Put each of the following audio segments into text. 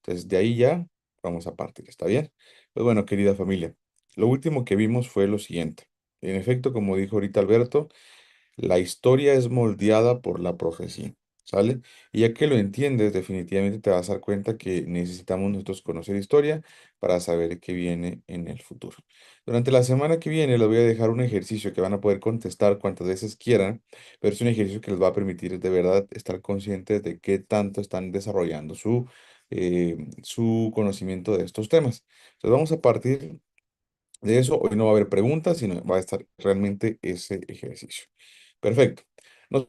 Entonces, de ahí ya vamos a partir, ¿está bien? Pues bueno, querida familia, lo último que vimos fue lo siguiente. En efecto, como dijo ahorita Alberto, la historia es moldeada por la profecía, ¿sale? Y ya que lo entiendes, definitivamente te vas a dar cuenta que necesitamos nosotros conocer historia para saber qué viene en el futuro. Durante la semana que viene les voy a dejar un ejercicio que van a poder contestar cuantas veces quieran, pero es un ejercicio que les va a permitir de verdad estar conscientes de qué tanto están desarrollando su conocimiento de estos temas. Entonces vamos a partir de eso. Hoy no va a haber preguntas, sino va a estar realmente ese ejercicio. Perfecto. Nos,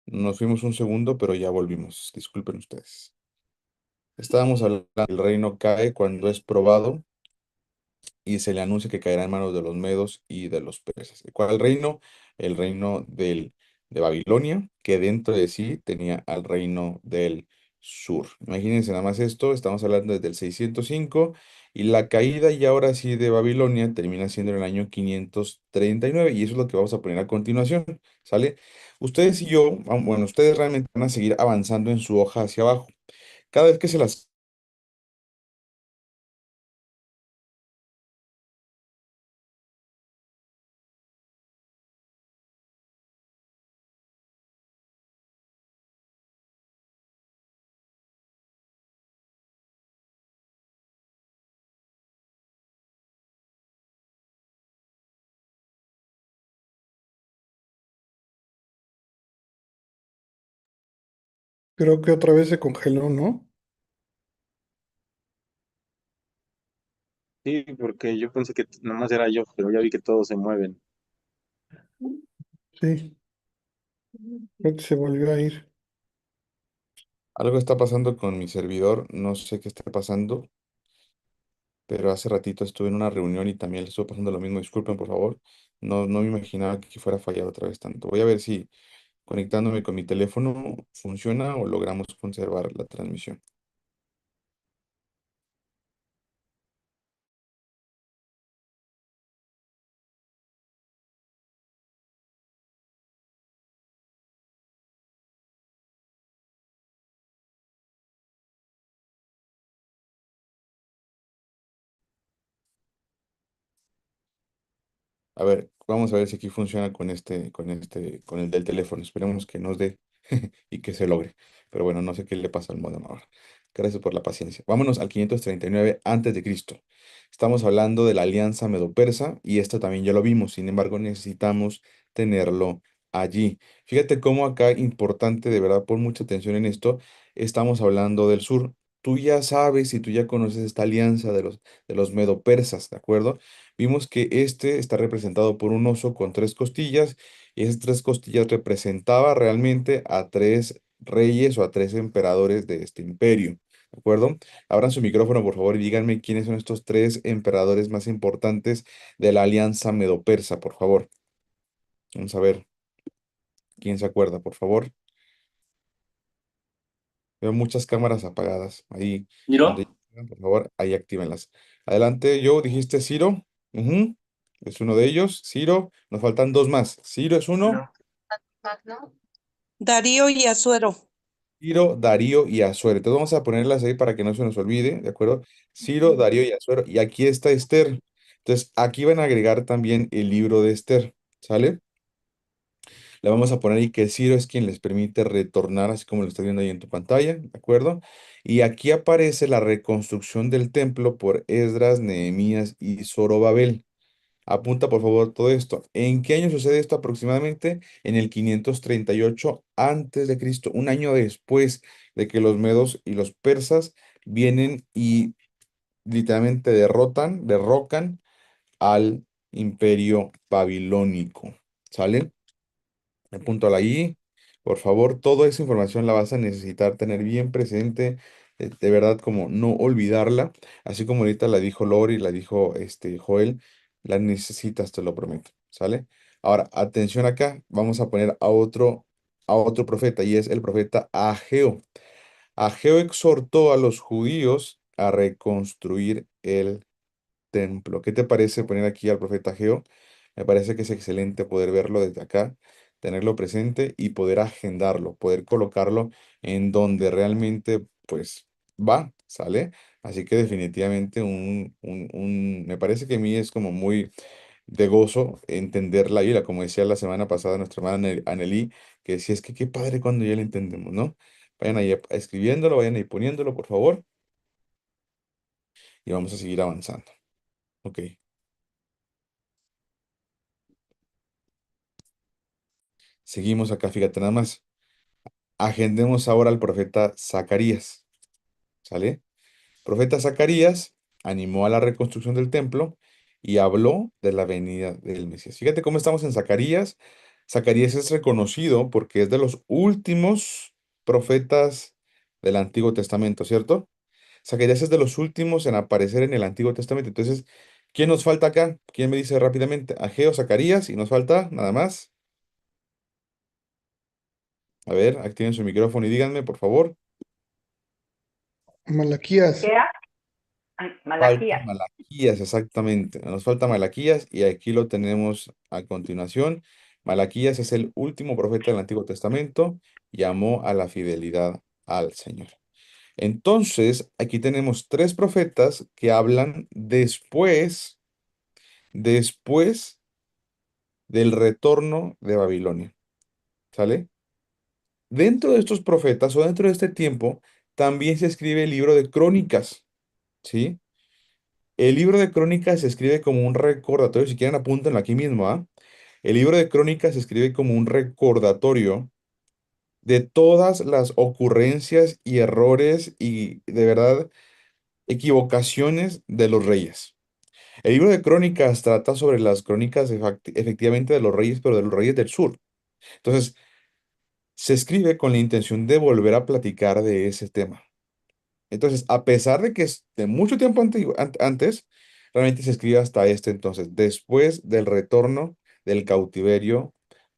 nos fuimos un segundo, pero ya volvimos. Disculpen ustedes. Estábamos hablando, el reino cae cuando es probado y se le anuncia que caerá en manos de los medos y de los persas. ¿Cuál reino? El reino de Babilonia, que dentro de sí tenía al reino del sur. Imagínense nada más esto, estamos hablando desde el 605 y la caída y ahora sí de Babilonia termina siendo en el año 539 y eso es lo que vamos a poner a continuación, ¿sale? Ustedes y yo, bueno, ustedes realmente van a seguir avanzando en su hoja hacia abajo. Cada vez que se las Creo que otra vez se congeló, ¿no? Sí, porque yo pensé que nomás era yo, pero ya vi que todos se mueven. Sí, creo que se volvió a ir. algo está pasando con mi servidor, no sé qué está pasando, pero hace ratito estuve en una reunión y también le estuvo pasando lo mismo. Disculpen, por favor. No me imaginaba que fuera fallado otra vez tanto. Voy a ver si conectándome con mi teléfono funciona o logramos conservar la transmisión. A ver, vamos a ver si aquí funciona con el del teléfono. Esperemos que nos dé y que se logre. Pero bueno, no sé qué le pasa al modem ahora. Gracias por la paciencia. Vámonos al 539 antes de Cristo. Estamos hablando de la alianza medo-persa y esto también ya lo vimos. Sin embargo, necesitamos tenerlo allí. Fíjate cómo acá, importante, de verdad, pon mucha atención en esto. Estamos hablando del sur. Tú ya sabes y tú ya conoces esta alianza de los medo-persas, ¿de acuerdo? Vimos que este está representado por un oso con tres costillas y esas tres costillas representaba realmente a tres reyes o a tres emperadores de este imperio. ¿De acuerdo? Abran su micrófono, por favor, y díganme quiénes son estos tres emperadores más importantes de la alianza medo-persa, por favor. Vamos a ver quién se acuerda, por favor. Veo muchas cámaras apagadas. Ahí donde, ¿Miro? por favor, ahí actívenlas. Adelante, Joe, dijiste Ciro. Ujú, es uno de ellos. Ciro, nos faltan dos más. Ciro es uno. No. Darío y Azuero. Ciro, Darío y Azuero. Entonces vamos a ponerlas ahí para que no se nos olvide, ¿de acuerdo? Ciro, Darío y Azuero. Y aquí está Esther. Entonces aquí van a agregar también el libro de Esther, ¿sale? Le vamos a poner ahí que Ciro es quien les permite retornar, así como lo estás viendo ahí en tu pantalla, ¿de acuerdo? Y aquí aparece la reconstrucción del templo por Esdras, Nehemías y Zorobabel. Apunta por favor todo esto. ¿En qué año sucede esto aproximadamente? En el 538 antes de Cristo, un año después de que los medos y los persas vienen y literalmente derrocan al imperio babilónico. ¿Sale? Punto a la I. Por favor, toda esa información la vas a necesitar tener bien presente, de verdad, como no olvidarla. Así como ahorita la dijo Lori, la dijo Joel, la necesitas, te lo prometo. ¿Sale? Ahora, atención acá, vamos a poner a otro profeta y es el profeta Ageo. Ageo exhortó a los judíos a reconstruir el templo. ¿Qué te parece poner aquí al profeta Ageo? Me parece que es excelente poder verlo desde acá, tenerlo presente y poder agendarlo, poder colocarlo en donde realmente, pues, va, ¿sale? Así que definitivamente me parece que a mí es como muy de gozo entender la Biblia, como decía la semana pasada nuestra hermana Anelí, que decía, es que qué padre cuando ya lo entendemos, ¿no? Vayan ahí escribiéndolo, vayan ahí poniéndolo, por favor, y vamos a seguir avanzando. Ok, seguimos acá, fíjate nada más. Agendemos ahora al profeta Zacarías, ¿sale? Profeta Zacarías animó a la reconstrucción del templo y habló de la venida del Mesías. Fíjate cómo estamos en Zacarías. Zacarías es reconocido porque es de los últimos profetas del Antiguo Testamento, ¿cierto? Zacarías es de los últimos en aparecer en el Antiguo Testamento. Entonces, ¿quién nos falta acá? ¿Quién me dice rápidamente? Ageo, Zacarías y nos falta nada más. A ver, activen su micrófono y díganme, por favor. Malaquías. Queda Falta Malaquías. Malaquías, exactamente. Nos falta Malaquías y aquí lo tenemos a continuación. Malaquías es el último profeta del Antiguo Testamento. Llamó a la fidelidad al Señor. Entonces, aquí tenemos tres profetas que hablan después del retorno de Babilonia. ¿Sale? Dentro de estos profetas o dentro de este tiempo, también se escribe el libro de Crónicas. ¿Sí? El libro de Crónicas se escribe como un recordatorio, si quieren apúntenlo aquí mismo, ¿ah? El libro de Crónicas se escribe como un recordatorio de todas las ocurrencias y errores y de verdad equivocaciones de los reyes. El libro de Crónicas trata sobre las crónicas efectivamente de los reyes, pero de los reyes del sur. Entonces, se escribe con la intención de volver a platicar de ese tema. Entonces, a pesar de que es de mucho tiempo antes, realmente se escribe hasta este entonces, después del retorno del cautiverio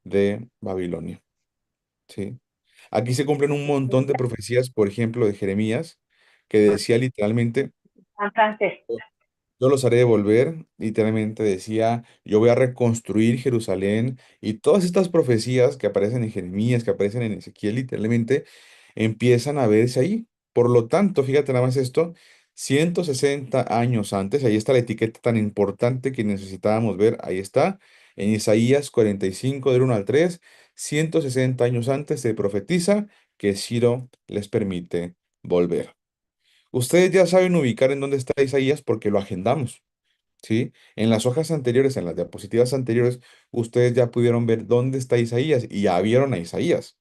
de Babilonia. ¿Sí? Aquí se cumplen un montón de profecías, por ejemplo, de Jeremías, que decía literalmente, San francés. yo los haré volver, literalmente decía, yo voy a reconstruir Jerusalén y todas estas profecías que aparecen en Jeremías, que aparecen en Ezequiel, literalmente empiezan a verse ahí. Por lo tanto, fíjate nada más esto, 160 años antes, ahí está la etiqueta tan importante que necesitábamos ver, ahí está, en Isaías 45 del 1 al 3, 160 años antes se profetiza que Ciro les permite volver. Ustedes ya saben ubicar en dónde está Isaías porque lo agendamos, ¿sí? En las hojas anteriores, en las diapositivas anteriores, ustedes ya pudieron ver dónde está Isaías y ya vieron a Isaías,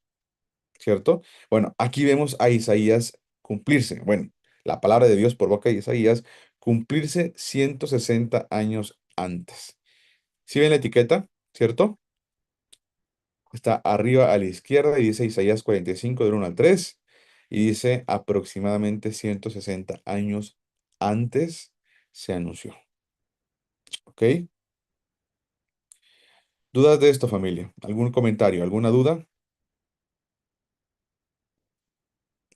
¿cierto? Bueno, aquí vemos a Isaías cumplirse. Bueno, la palabra de Dios por boca de Isaías cumplirse 160 años antes. ¿Sí ven la etiqueta? ¿Cierto? Está arriba a la izquierda y dice Isaías 45 del 1 al 3 y dice aproximadamente 160 años antes se anunció. ¿Ok? ¿Dudas de esto, familia? ¿Algún comentario? ¿Alguna duda?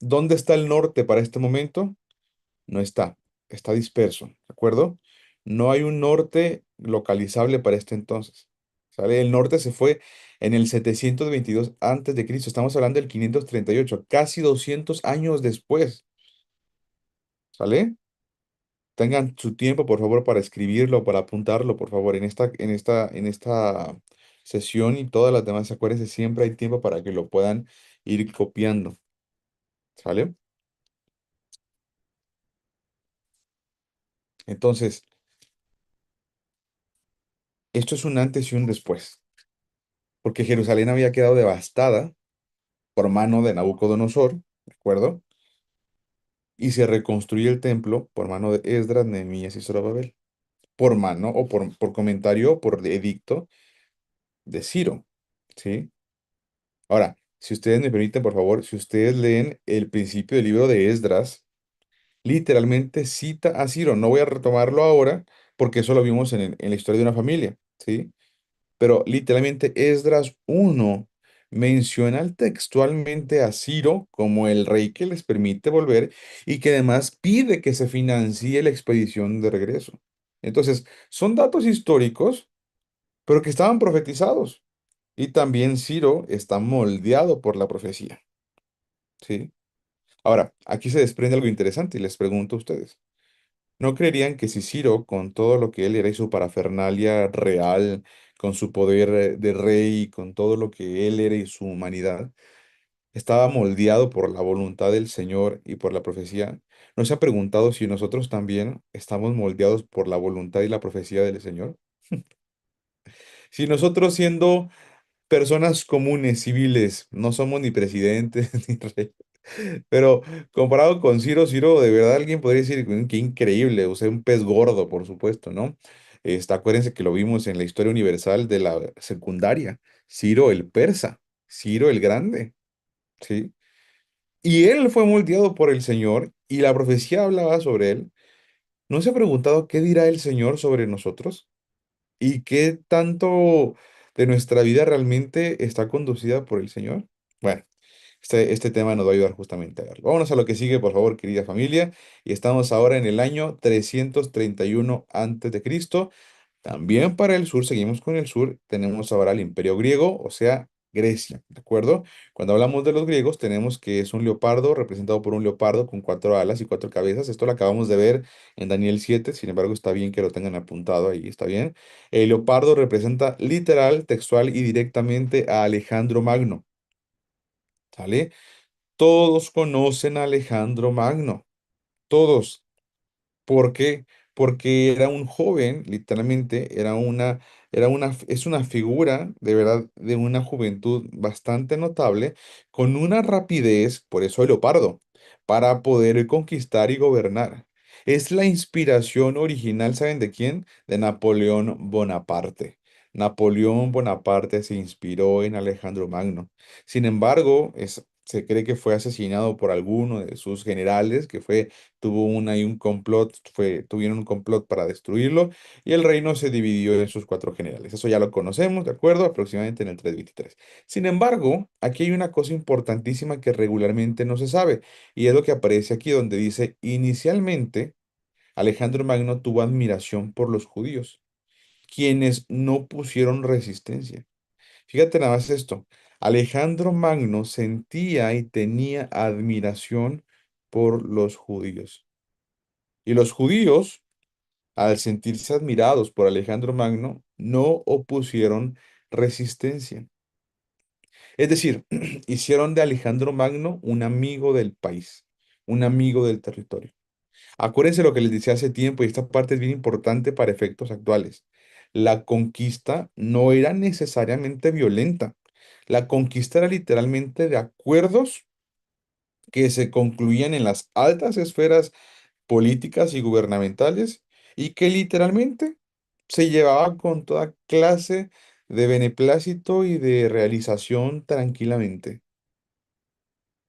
¿Dónde está el norte para este momento? No está. Está disperso. ¿De acuerdo? No hay un norte localizable para este entonces. ¿Sale? El norte se fue en el 722 antes de Cristo. Estamos hablando del 538, casi 200 años después. ¿Sale? Tengan su tiempo, por favor, para escribirlo, para apuntarlo, por favor, en esta sesión y todas las demás, acuérdense, siempre hay tiempo para que lo puedan ir copiando, ¿sale? Entonces, esto es un antes y un después, porque Jerusalén había quedado devastada por mano de Nabucodonosor, ¿de acuerdo? y se reconstruye el templo por mano de Esdras, Nehemías y Zorobabel, por mano o por comentario o por edicto de Ciro, ¿sí? Ahora, si ustedes me permiten, por favor, si ustedes leen el principio del libro de Esdras, literalmente cita a Ciro. No voy a retomarlo ahora porque eso lo vimos en la historia de una familia, ¿sí? Pero literalmente Esdras 1 menciona textualmente a Ciro como el rey que les permite volver y que además pide que se financie la expedición de regreso. Entonces, son datos históricos, pero que estaban profetizados. Y también Ciro está moldeado por la profecía, ¿sí? Ahora, aquí se desprende algo interesante y les pregunto a ustedes. ¿No creerían que si Ciro, con todo lo que él era y su parafernalia real, con su poder de rey, con todo lo que él era y su humanidad, estaba moldeado por la voluntad del Señor y por la profecía? ¿No se ha preguntado si nosotros también estamos moldeados por la voluntad y la profecía del Señor? Si nosotros siendo personas comunes, civiles, no somos ni presidentes ni reyes. Pero comparado con Ciro, Ciro, de verdad alguien podría decir, "Qué increíble, o sea, un pez gordo, por supuesto, ¿no?". Acuérdense que lo vimos en la historia universal de la secundaria. Ciro el persa, Ciro el grande, ¿sí? Y él fue moldeado por el Señor y la profecía hablaba sobre él. ¿No se ha preguntado qué dirá el Señor sobre nosotros? ¿Y qué tanto de nuestra vida realmente está conducida por el Señor? Bueno, este tema nos va a ayudar justamente a verlo. Vámonos a lo que sigue, por favor, querida familia. Y estamos ahora en el año 331 antes de Cristo. También para el sur, seguimos con el sur, tenemos ahora el Imperio griego, o sea, Grecia, ¿de acuerdo? Cuando hablamos de los griegos, tenemos que es un leopardo representado por un leopardo con cuatro alas y cuatro cabezas. Esto lo acabamos de ver en Daniel 7, sin embargo, está bien que lo tengan apuntado ahí, está bien. El leopardo representa literal, textual y directamente a Alejandro Magno, ¿sale? Todos conocen a Alejandro Magno, todos. ¿Por qué? Porque era un joven, literalmente, es una figura de verdad de una juventud bastante notable, con una rapidez, por eso el leopardo, para poder conquistar y gobernar. Es la inspiración original, ¿saben de quién? De Napoleón Bonaparte. Napoleón Bonaparte se inspiró en Alejandro Magno. Sin embargo, se cree que fue asesinado por alguno de sus generales, tuvo ahí un complot, tuvieron un complot para destruirlo y el reino se dividió en sus cuatro generales. Eso ya lo conocemos, ¿de acuerdo? Aproximadamente en el 323. Sin embargo, aquí hay una cosa importantísima que regularmente no se sabe y es lo que aparece aquí donde dice, inicialmente Alejandro Magno tuvo admiración por los judíos, quienes no pusieron resistencia. Fíjate nada más esto. Alejandro Magno sentía y tenía admiración por los judíos. Y los judíos, al sentirse admirados por Alejandro Magno, no opusieron resistencia. Es decir, hicieron de Alejandro Magno un amigo del país, un amigo del territorio. Acuérdense lo que les decía hace tiempo, y esta parte es bien importante para efectos actuales. La conquista no era necesariamente violenta. La conquista era literalmente de acuerdos que se concluían en las altas esferas políticas y gubernamentales y que literalmente se llevaba con toda clase de beneplácito y de realización tranquilamente.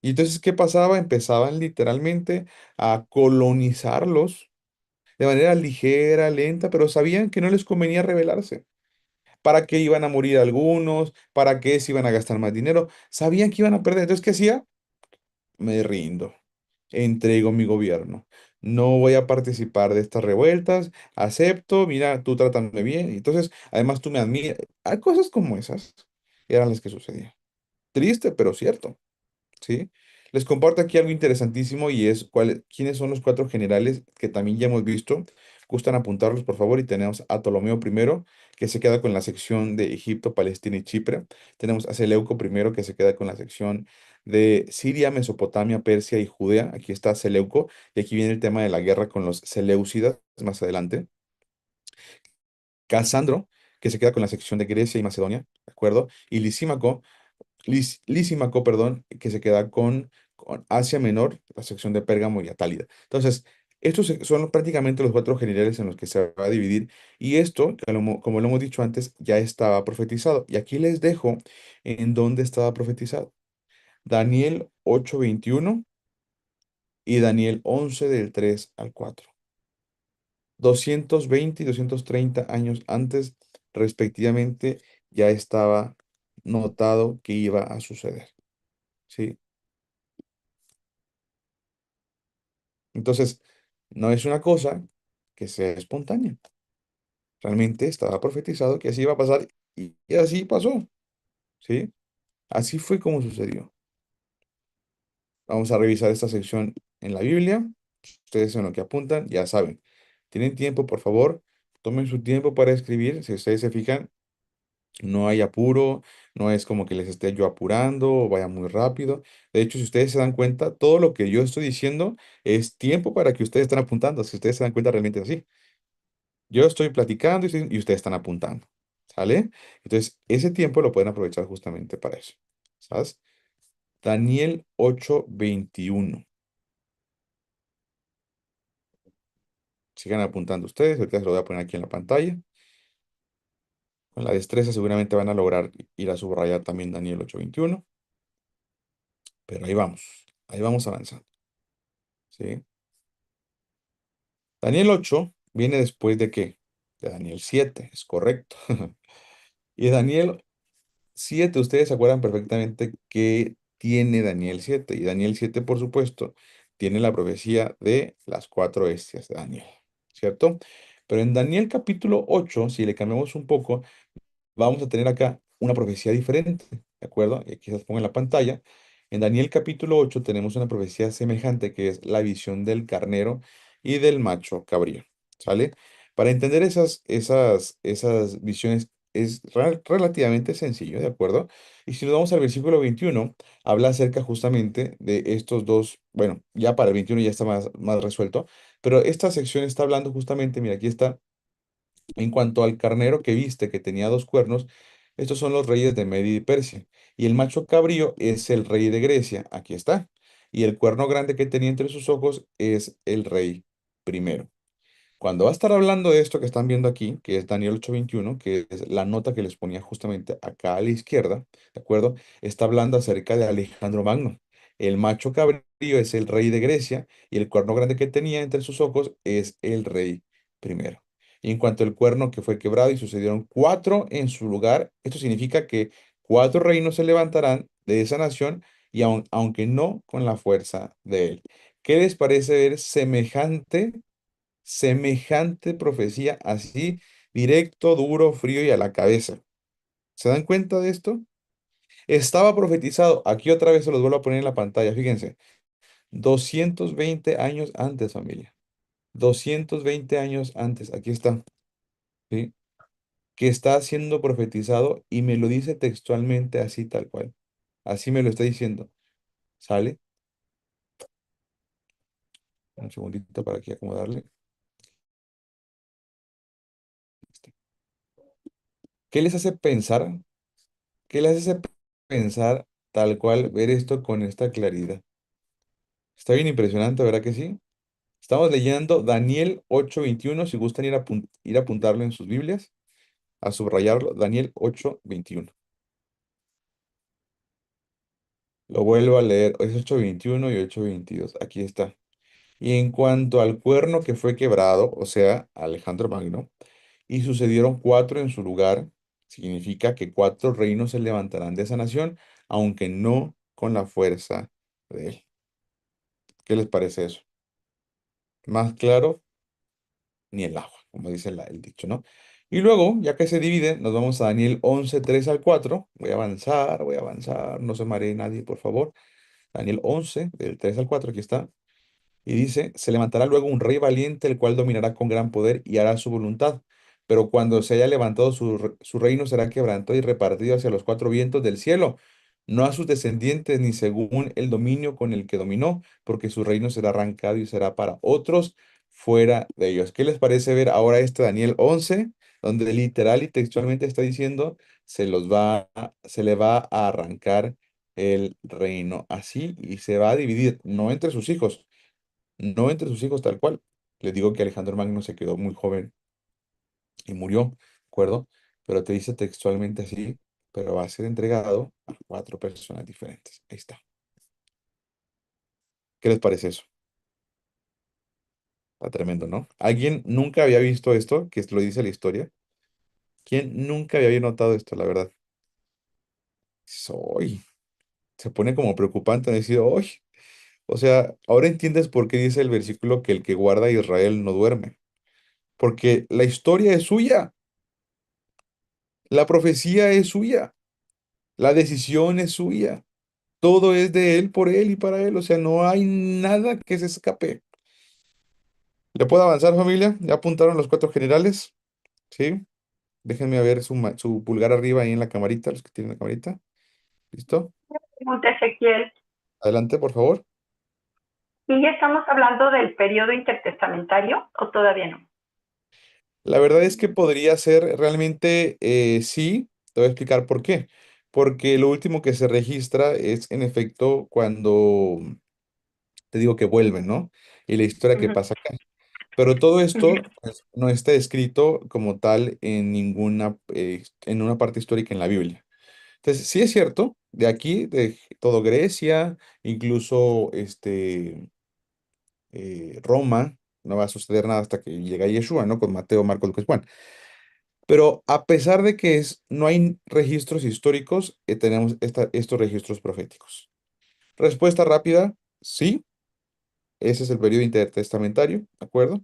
Y entonces, ¿qué pasaba? Empezaban literalmente a colonizarlos de manera ligera, lenta, pero sabían que no les convenía rebelarse. ¿Para qué iban a morir algunos? ¿Para qué se iban a gastar más dinero? Sabían que iban a perder. Entonces, ¿qué hacía? Me rindo, entrego mi gobierno. No voy a participar de estas revueltas, acepto, mira, tú trátame bien. Entonces, además tú me admiras. Hay cosas como esas eran las que sucedían. Triste, pero cierto. ¿Sí? Les comparto aquí algo interesantísimo y es quiénes son los cuatro generales que también ya hemos visto. Gustan apuntarlos, por favor, y tenemos a Ptolomeo primero, que se queda con la sección de Egipto, Palestina y Chipre. Tenemos a Seleuco primero, que se queda con la sección de Siria, Mesopotamia, Persia y Judea. Aquí está Seleuco, y aquí viene el tema de la guerra con los Seleucidas más adelante. Casandro, que se queda con la sección de Grecia y Macedonia, ¿de acuerdo? Y Lisímaco, perdón, que se queda con Asia Menor, la sección de Pérgamo y Atálida. Entonces, son prácticamente los cuatro generales en los que se va a dividir. Y esto, como lo hemos dicho antes, ya estaba profetizado. Y aquí les dejo en dónde estaba profetizado. Daniel 8:21 y Daniel 11 del 3 al 4. 220 y 230 años antes, respectivamente, ya estaba notado que iba a suceder. ¿Sí? Entonces, no es una cosa que sea espontánea. Realmente estaba profetizado que así iba a pasar y así pasó. ¿Sí? Así fue como sucedió. Vamos a revisar esta sección en la Biblia. Ustedes en lo que apuntan, ya saben. Tienen tiempo, por favor, tomen su tiempo para escribir. Si ustedes se fijan, no hay apuro, no es como que les esté yo apurando o vaya muy rápido. De hecho, si ustedes se dan cuenta, todo lo que yo estoy diciendo es tiempo para que ustedes estén apuntando. Si ustedes se dan cuenta, realmente es así. Yo estoy platicando y ustedes están apuntando. ¿Sale? Entonces, ese tiempo lo pueden aprovechar justamente para eso. ¿Sabes? Daniel 8:21. Sigan apuntando ustedes. Ahorita se lo voy a poner aquí en la pantalla. Con la destreza seguramente van a lograr ir a subrayar también Daniel 8:21. Pero ahí vamos avanzando. ¿Sí? Daniel 8 viene después de qué? De Daniel 7, es correcto. Y Daniel 7, ustedes se acuerdan perfectamente que tiene Daniel 7. Y Daniel 7, por supuesto, tiene la profecía de las cuatro bestias de Daniel, ¿cierto? Pero en Daniel capítulo 8, si le cambiamos un poco, vamos a tener acá una profecía diferente, ¿de acuerdo? Y aquí se las pongo en la pantalla. En Daniel capítulo 8 tenemos una profecía semejante que es la visión del carnero y del macho cabrío, ¿sale? Para entender esas visiones es relativamente sencillo, ¿de acuerdo? Y si nos vamos al versículo 21, habla acerca justamente de estos dos, bueno, ya para el 21 ya está más resuelto, pero esta sección está hablando justamente, mira, aquí está en cuanto al carnero que viste, que tenía dos cuernos, estos son los reyes de Media y Persia. Y el macho cabrío es el rey de Grecia, aquí está. Y el cuerno grande que tenía entre sus ojos es el rey primero. Cuando va a estar hablando de esto que están viendo aquí, que es Daniel 8:21, que es la nota que les ponía justamente acá a la izquierda, ¿de acuerdo? Está hablando acerca de Alejandro Magno. El macho cabrío es el rey de Grecia y el cuerno grande que tenía entre sus ojos es el rey primero. Y en cuanto al cuerno que fue quebrado y sucedieron cuatro en su lugar, esto significa que cuatro reinos se levantarán de esa nación y aunque no con la fuerza de él. ¿Qué les parece ver semejante profecía así, directo, duro, frío y a la cabeza? ¿Se dan cuenta de esto? Estaba profetizado, aquí otra vez se los vuelvo a poner en la pantalla, fíjense, 220 años antes, familia, 220 años antes, aquí está, ¿sí? Que está siendo profetizado y me lo dice textualmente así tal cual, así me lo está diciendo, ¿sale? Un segundito para aquí acomodarle. ¿Qué les hace pensar? ¿Qué les hace pensar tal cual ver esto con esta claridad? Está bien impresionante, ¿verdad que sí? Estamos leyendo Daniel 8:21, si gustan ir a apuntarlo en sus Biblias, a subrayarlo, Daniel 8:21. Lo vuelvo a leer, es 8:21 y 8:22. Aquí está. Y en cuanto al cuerno que fue quebrado, o sea, Alejandro Magno, y sucedieron cuatro en su lugar, significa que cuatro reinos se levantarán de esa nación, aunque no con la fuerza de él. ¿Qué les parece eso? Más claro, ni el agua, como dice el dicho, ¿no? Y luego, ya que se divide, nos vamos a Daniel 11 3 al 4. Voy a avanzar, no se maree nadie, por favor. Daniel 11 del 3 al 4 aquí está. Y dice, se levantará luego un rey valiente, el cual dominará con gran poder y hará su voluntad. Pero cuando se haya levantado su reino será quebrantado y repartido hacia los cuatro vientos del cielo, no a sus descendientes ni según el dominio con el que dominó, porque su reino será arrancado y será para otros fuera de ellos. ¿Qué les parece ver ahora este Daniel 11, donde literal y textualmente está diciendo, se le va a arrancar el reino así y se va a dividir, no entre sus hijos, no entre sus hijos tal cual. Les digo que Alejandro Magno se quedó muy joven y murió, ¿de acuerdo? Pero te dice textualmente así, pero va a ser entregado a cuatro personas diferentes. Ahí está. ¿Qué les parece eso? Está tremendo, ¿no? ¿Alguien nunca había visto esto, que lo dice la historia? ¿Quién nunca había notado esto, la verdad? Soy. Se pone como preocupante decir, hoy. O sea, ahora entiendes por qué dice el versículo que el que guarda a Israel no duerme. Porque la historia es suya, la profecía es suya, la decisión es suya. Todo es de él, por él y para él. O sea, no hay nada que se escape. ¿Le puedo avanzar, familia? ¿Ya apuntaron los cuatro generales? ¿Sí? Déjenme ver su pulgar arriba ahí en la camarita, los que tienen la camarita. ¿Listo? Pregunta Ezequiel. Adelante, por favor. ¿Y ya estamos hablando del periodo intertestamentario o todavía no? La verdad es que podría ser realmente sí. Te voy a explicar por qué. Porque lo último que se registra es en efecto cuando te digo que vuelven, ¿no? Y la historia que Ujú, pasa acá. Pero todo ujú, esto pues, no está escrito como tal en una parte histórica en la Biblia. Entonces, sí es cierto, de aquí, de todo Grecia, incluso Roma, no va a suceder nada hasta que llega Yeshua, ¿no? Con Mateo, Marcos, Lucas, Juan. Pero a pesar de que no hay registros históricos, tenemos estos registros proféticos. Respuesta rápida, sí, ese es el periodo intertestamentario, ¿de acuerdo?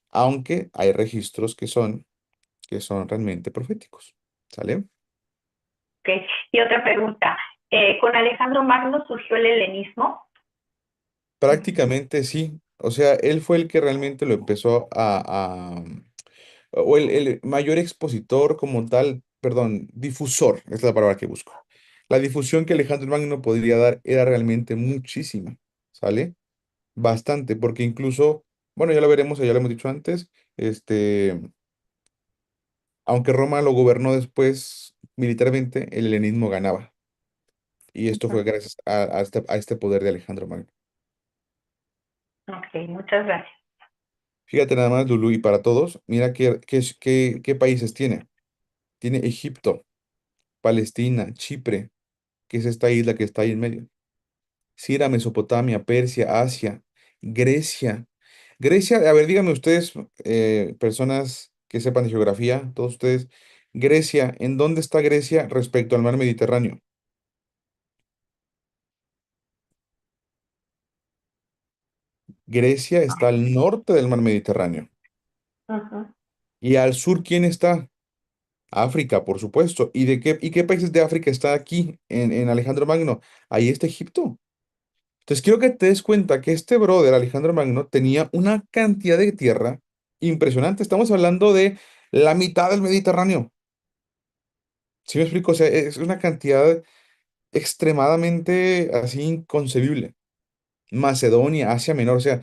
Aunque hay registros que son realmente proféticos, ¿sale? ok. Y otra pregunta. ¿Con Alejandro Magno surgió el helenismo? Prácticamente sí. O sea, él fue el que realmente lo empezó o el mayor expositor como tal, perdón, difusor, es la palabra que busco. La difusión que Alejandro Magno podría dar era realmente muchísima, ¿sale? Bastante, porque incluso, bueno, ya lo veremos, ya lo hemos dicho antes, aunque Roma lo gobernó después militarmente, el helenismo ganaba. Y esto Ujú. fue gracias a este poder de Alejandro Magno. Ok, muchas gracias. Fíjate nada más, Lulú, y para todos, mira qué países tiene. Tiene Egipto, Palestina, Chipre, que es esta isla que está ahí en medio. Siria, Mesopotamia, Persia, Asia, Grecia. Grecia, a ver, díganme ustedes, personas que sepan de geografía, todos ustedes, Grecia, ¿en dónde está Grecia respecto al mar Mediterráneo? Grecia está al norte del mar Mediterráneo. Ujú. ¿Y al sur quién está? África, por supuesto. ¿Y qué países de África está aquí en Alejandro Magno? Ahí está Egipto. Entonces quiero que te des cuenta que este brother, Alejandro Magno, tenía una cantidad de tierra impresionante. Estamos hablando de la mitad del Mediterráneo. ¿Sí me explico? O sea, es una cantidad extremadamente así inconcebible. Macedonia, Asia Menor, o sea,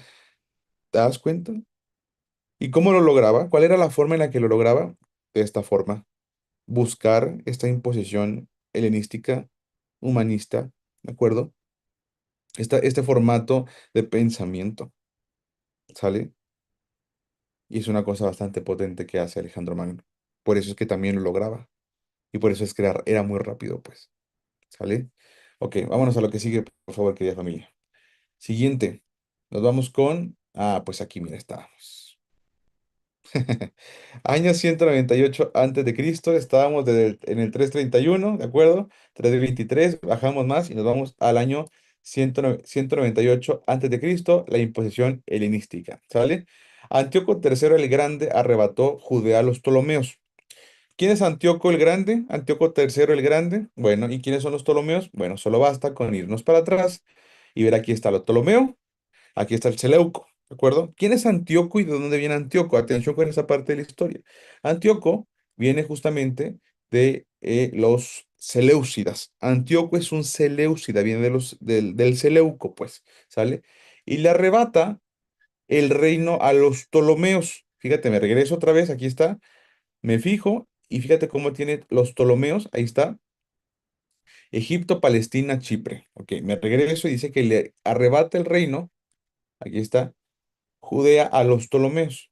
¿te das cuenta? ¿Y cómo lo lograba? ¿Cuál era la forma en la que lo lograba? De esta forma, buscar esta imposición helenística, humanista, ¿de acuerdo? Este formato de pensamiento, ¿sale? Y es una cosa bastante potente que hace Alejandro Magno. Por eso es que también lo lograba. Y por eso es que era muy rápido, pues. ¿Sale? Ok, vámonos a lo que sigue, por favor, querida familia. Siguiente. Nos vamos con... Ah, pues aquí, mira, estábamos. Año 198 antes de Cristo, estábamos en el 331, ¿de acuerdo? 323, bajamos más y nos vamos al año 198 antes de Cristo, la imposición helenística, ¿sale? Antíoco III el Grande arrebató Judea a los Ptolomeos. ¿Quién es Antíoco el Grande? Antíoco III el Grande. Bueno, ¿y quiénes son los Ptolomeos? Bueno, solo basta con irnos para atrás y ver aquí está los Ptolomeo. Aquí está el Seleuco, ¿de acuerdo? ¿Quién es Antíoco y de dónde viene Antíoco? Atención con esa parte de la historia. Antíoco viene justamente de los Seleucidas. Antíoco es un Seleucida, viene del Seleuco, pues, ¿sale? Y le arrebata el reino a los Ptolomeos. Fíjate, me regreso otra vez, aquí está, me fijo y fíjate cómo tiene los Ptolomeos, ahí está. Egipto, Palestina, Chipre. Ok, me regreso y dice que le arrebata el reino, aquí está, Judea a los Ptolomeos.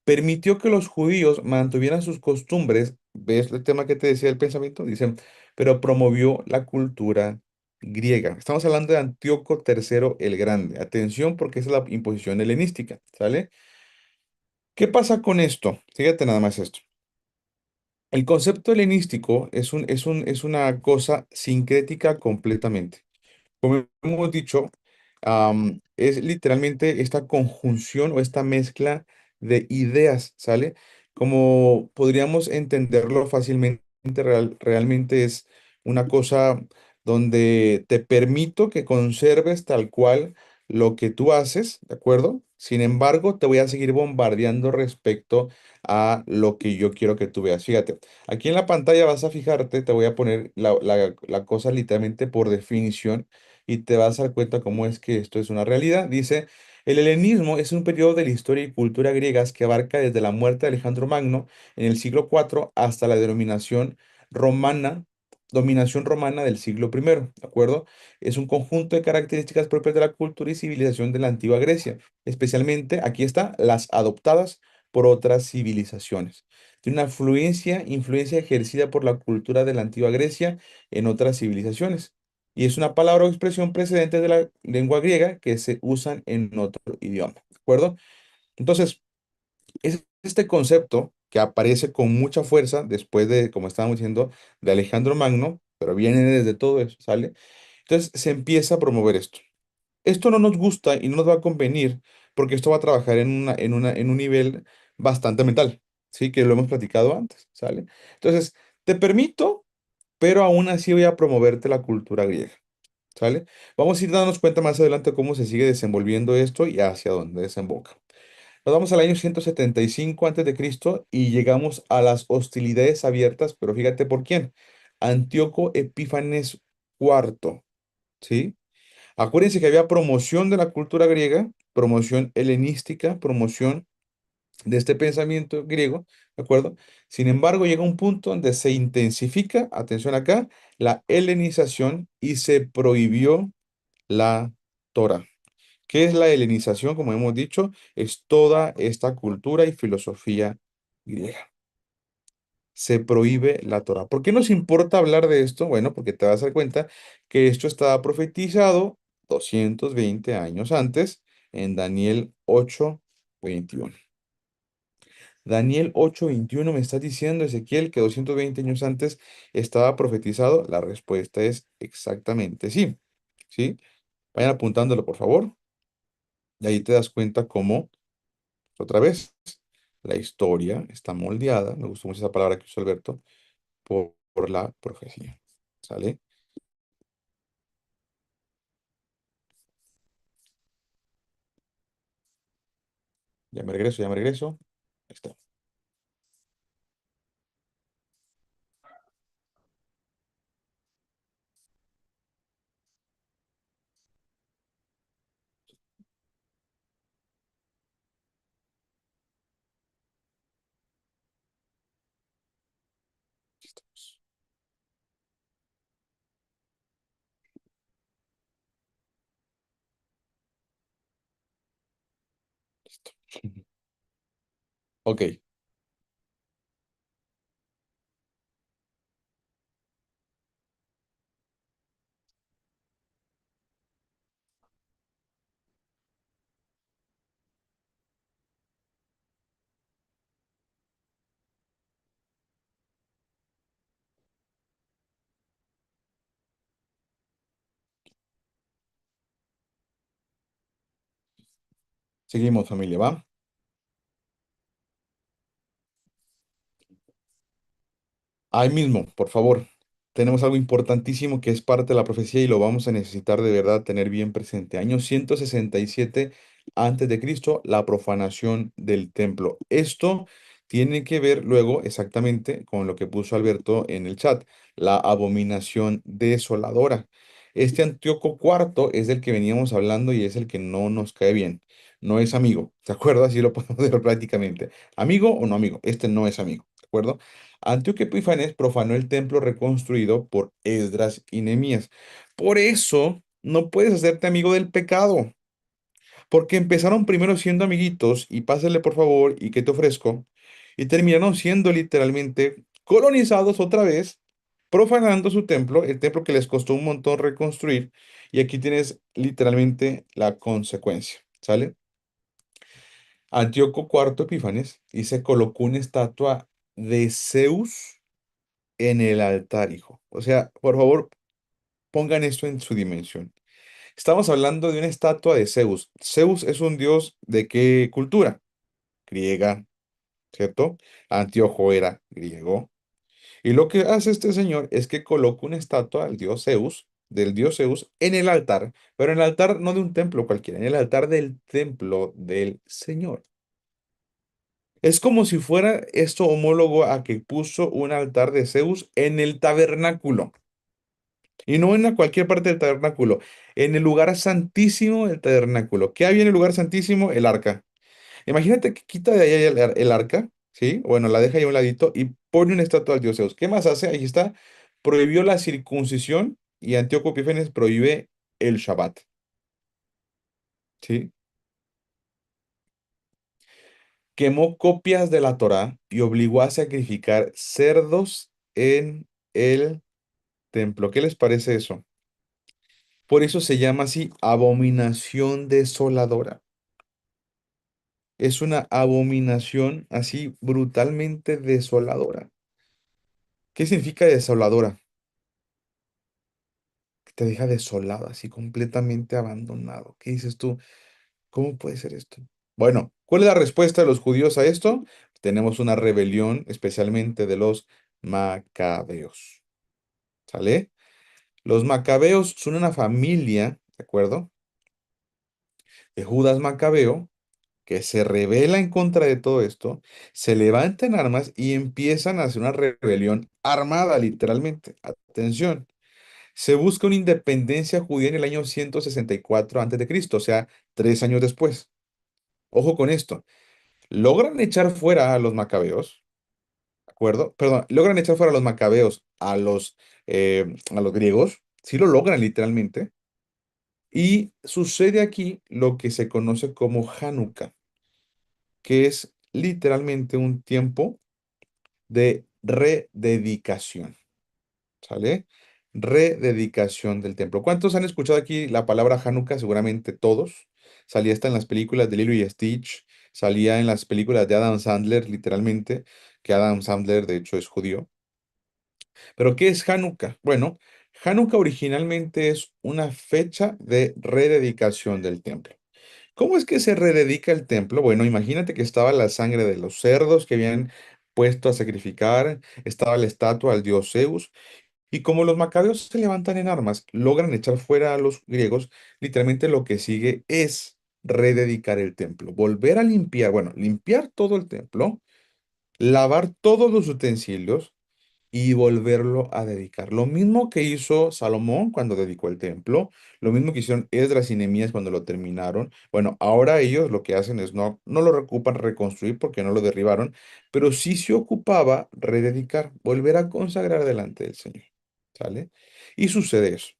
Permitió que los judíos mantuvieran sus costumbres, ¿ves el tema que te decía del pensamiento? Dicen, pero promovió la cultura griega. Estamos hablando de Antíoco III el Grande. Atención porque esa es la imposición helenística, ¿sale? ¿Qué pasa con esto? Fíjate nada más esto. El concepto helenístico es una cosa sincrética completamente. Como hemos dicho, es literalmente esta conjunción o esta mezcla de ideas, ¿sale? Como podríamos entenderlo fácilmente, realmente es una cosa donde te permito que conserves tal cual lo que tú haces, ¿de acuerdo? Sin embargo, te voy a seguir bombardeando respecto a lo que yo quiero que tú veas. Fíjate, aquí en la pantalla vas a fijarte, te voy a poner la cosa literalmente por definición y te vas a dar cuenta cómo es que esto es una realidad. Dice, el helenismo es un periodo de la historia y cultura griegas que abarca desde la muerte de Alejandro Magno en el siglo IV hasta la romana, dominación romana del siglo I, ¿de acuerdo? Es un conjunto de características propias de la cultura y civilización de la antigua Grecia, especialmente, aquí está, las adoptadas por otras civilizaciones. Tiene una influencia ejercida por la cultura de la antigua Grecia en otras civilizaciones y es una palabra o expresión precedente de la lengua griega que se usan en otro idioma, ¿de acuerdo? Entonces, es este concepto que aparece con mucha fuerza después de, como estábamos diciendo, de Alejandro Magno, pero viene desde todo eso, ¿sale? Entonces, se empieza a promover esto. Esto no nos gusta y no nos va a convenir porque esto va a trabajar en un nivel bastante mental, ¿sí? Que lo hemos platicado antes, ¿sale? Entonces, te permito, pero aún así voy a promoverte la cultura griega. ¿Sale? Vamos a ir dándonos cuenta más adelante cómo se sigue desenvolviendo esto y hacia dónde desemboca. Nos vamos al año 175 antes de Cristo y llegamos a las hostilidades abiertas, pero fíjate por quién. Antíoco Epífanes IV, ¿sí? Acuérdense que había promoción de la cultura griega, promoción helenística, promoción de este pensamiento griego, ¿de acuerdo? Sin embargo, llega un punto donde se intensifica, atención acá, la helenización y se prohibió la Torah. ¿Qué es la helenización? Como hemos dicho, es toda esta cultura y filosofía griega. Se prohíbe la Torah. ¿Por qué nos importa hablar de esto? Bueno, porque te vas a dar cuenta que esto estaba profetizado 220 años antes en Daniel 8:21. Daniel 8:21 me está diciendo, Ezequiel, que 220 años antes estaba profetizado. La respuesta es exactamente sí. ¿Sí? Vayan apuntándolo, por favor. Y ahí te das cuenta cómo, otra vez, la historia está moldeada, me gustó mucho esa palabra que usó Alberto, por la profecía. ¿Sale? Ya me regreso, ya me regreso. Ahí está. Listos. Listo. Ok, seguimos familia, ¿va? Ahí mismo, por favor. Tenemos algo importantísimo que es parte de la profecía y lo vamos a necesitar de verdad tener bien presente. Año 167 antes de Cristo, la profanación del templo. Esto tiene que ver luego exactamente con lo que puso Alberto en el chat, la abominación desoladora. Este Antíoco IV es del que veníamos hablando y es el que no nos cae bien. No es amigo, ¿de acuerdo? Así lo podemos ver prácticamente. ¿Amigo o no amigo? Este no es amigo, ¿de acuerdo? Antíoco Epífanes profanó el templo reconstruido por Esdras y Nehemías. Por eso no puedes hacerte amigo del pecado, porque empezaron primero siendo amiguitos y pásale por favor y que te ofrezco, y terminaron siendo literalmente colonizados otra vez, profanando su templo, el templo que les costó un montón reconstruir, y aquí tienes literalmente la consecuencia, ¿sale? Antíoco IV Epífanes y se colocó una estatua de Zeus en el altar, hijo. O sea, por favor, pongan esto en su dimensión. Estamos hablando de una estatua de Zeus. Zeus es un dios de qué cultura? Griega, ¿cierto? Antíoco era griego. Y lo que hace este señor es que coloca una estatua al dios Zeus, del dios Zeus, en el altar, pero en el altar no de un templo cualquiera, en el altar del templo del Señor. Es como si fuera esto homólogo a que puso un altar de Zeus en el tabernáculo. Y no en cualquier parte del tabernáculo, en el lugar santísimo del tabernáculo. ¿Qué había en el lugar santísimo? El arca. Imagínate que quita de ahí el arca, ¿sí? Bueno, la deja ahí a un ladito y pone una estatua al dios Zeus. ¿Qué más hace? Ahí está. Prohibió la circuncisión y Antíoco Epífanes prohíbe el Shabbat, ¿sí? Quemó copias de la Torá y obligó a sacrificar cerdos en el templo. ¿Qué les parece eso? Por eso se llama así abominación desoladora. Es una abominación así brutalmente desoladora. ¿Qué significa desoladora? Que te deja desolado, así completamente abandonado. ¿Qué dices tú? ¿Cómo puede ser esto? Bueno, ¿cuál es la respuesta de los judíos a esto? Tenemos una rebelión, especialmente de los macabeos. ¿Sale? Los macabeos son una familia, ¿de acuerdo? De Judas Macabeo que se rebela en contra de todo esto, se levanta en armas y empiezan a hacer una rebelión armada, literalmente. Atención, se busca una independencia judía en el año 164 Cristo, o sea, 3 años después. Ojo con esto, logran echar fuera a los macabeos, ¿de acuerdo? Perdón, logran echar fuera a los macabeos, a los griegos, sí lo logran literalmente, y sucede aquí lo que se conoce como Hanukkah, que es literalmente un tiempo de rededicación, ¿sale? Rededicación del templo. ¿Cuántos han escuchado aquí la palabra Hanukkah? Seguramente todos. Salía hasta en las películas de Lilo y Stitch, salía en las películas de Adam Sandler, literalmente, que Adam Sandler de hecho es judío. Pero ¿qué es Hanukkah? Bueno, Hanukkah originalmente es una fecha de rededicación del templo. ¿Cómo es que se rededica el templo? Bueno, imagínate que estaba la sangre de los cerdos que habían puesto a sacrificar, estaba la estatua al dios Zeus, y como los macabeos se levantan en armas, logran echar fuera a los griegos, literalmente lo que sigue es rededicar el templo, volver a limpiar, bueno, limpiar todo el templo, lavar todos los utensilios y volverlo a dedicar. Lo mismo que hizo Salomón cuando dedicó el templo, lo mismo que hicieron Esdras y Nehemías cuando lo terminaron. Bueno, ahora ellos lo que hacen es no lo ocupan reconstruir porque no lo derribaron, pero sí se ocupaba rededicar, volver a consagrar delante del Señor. ¿Sale? Y sucede eso.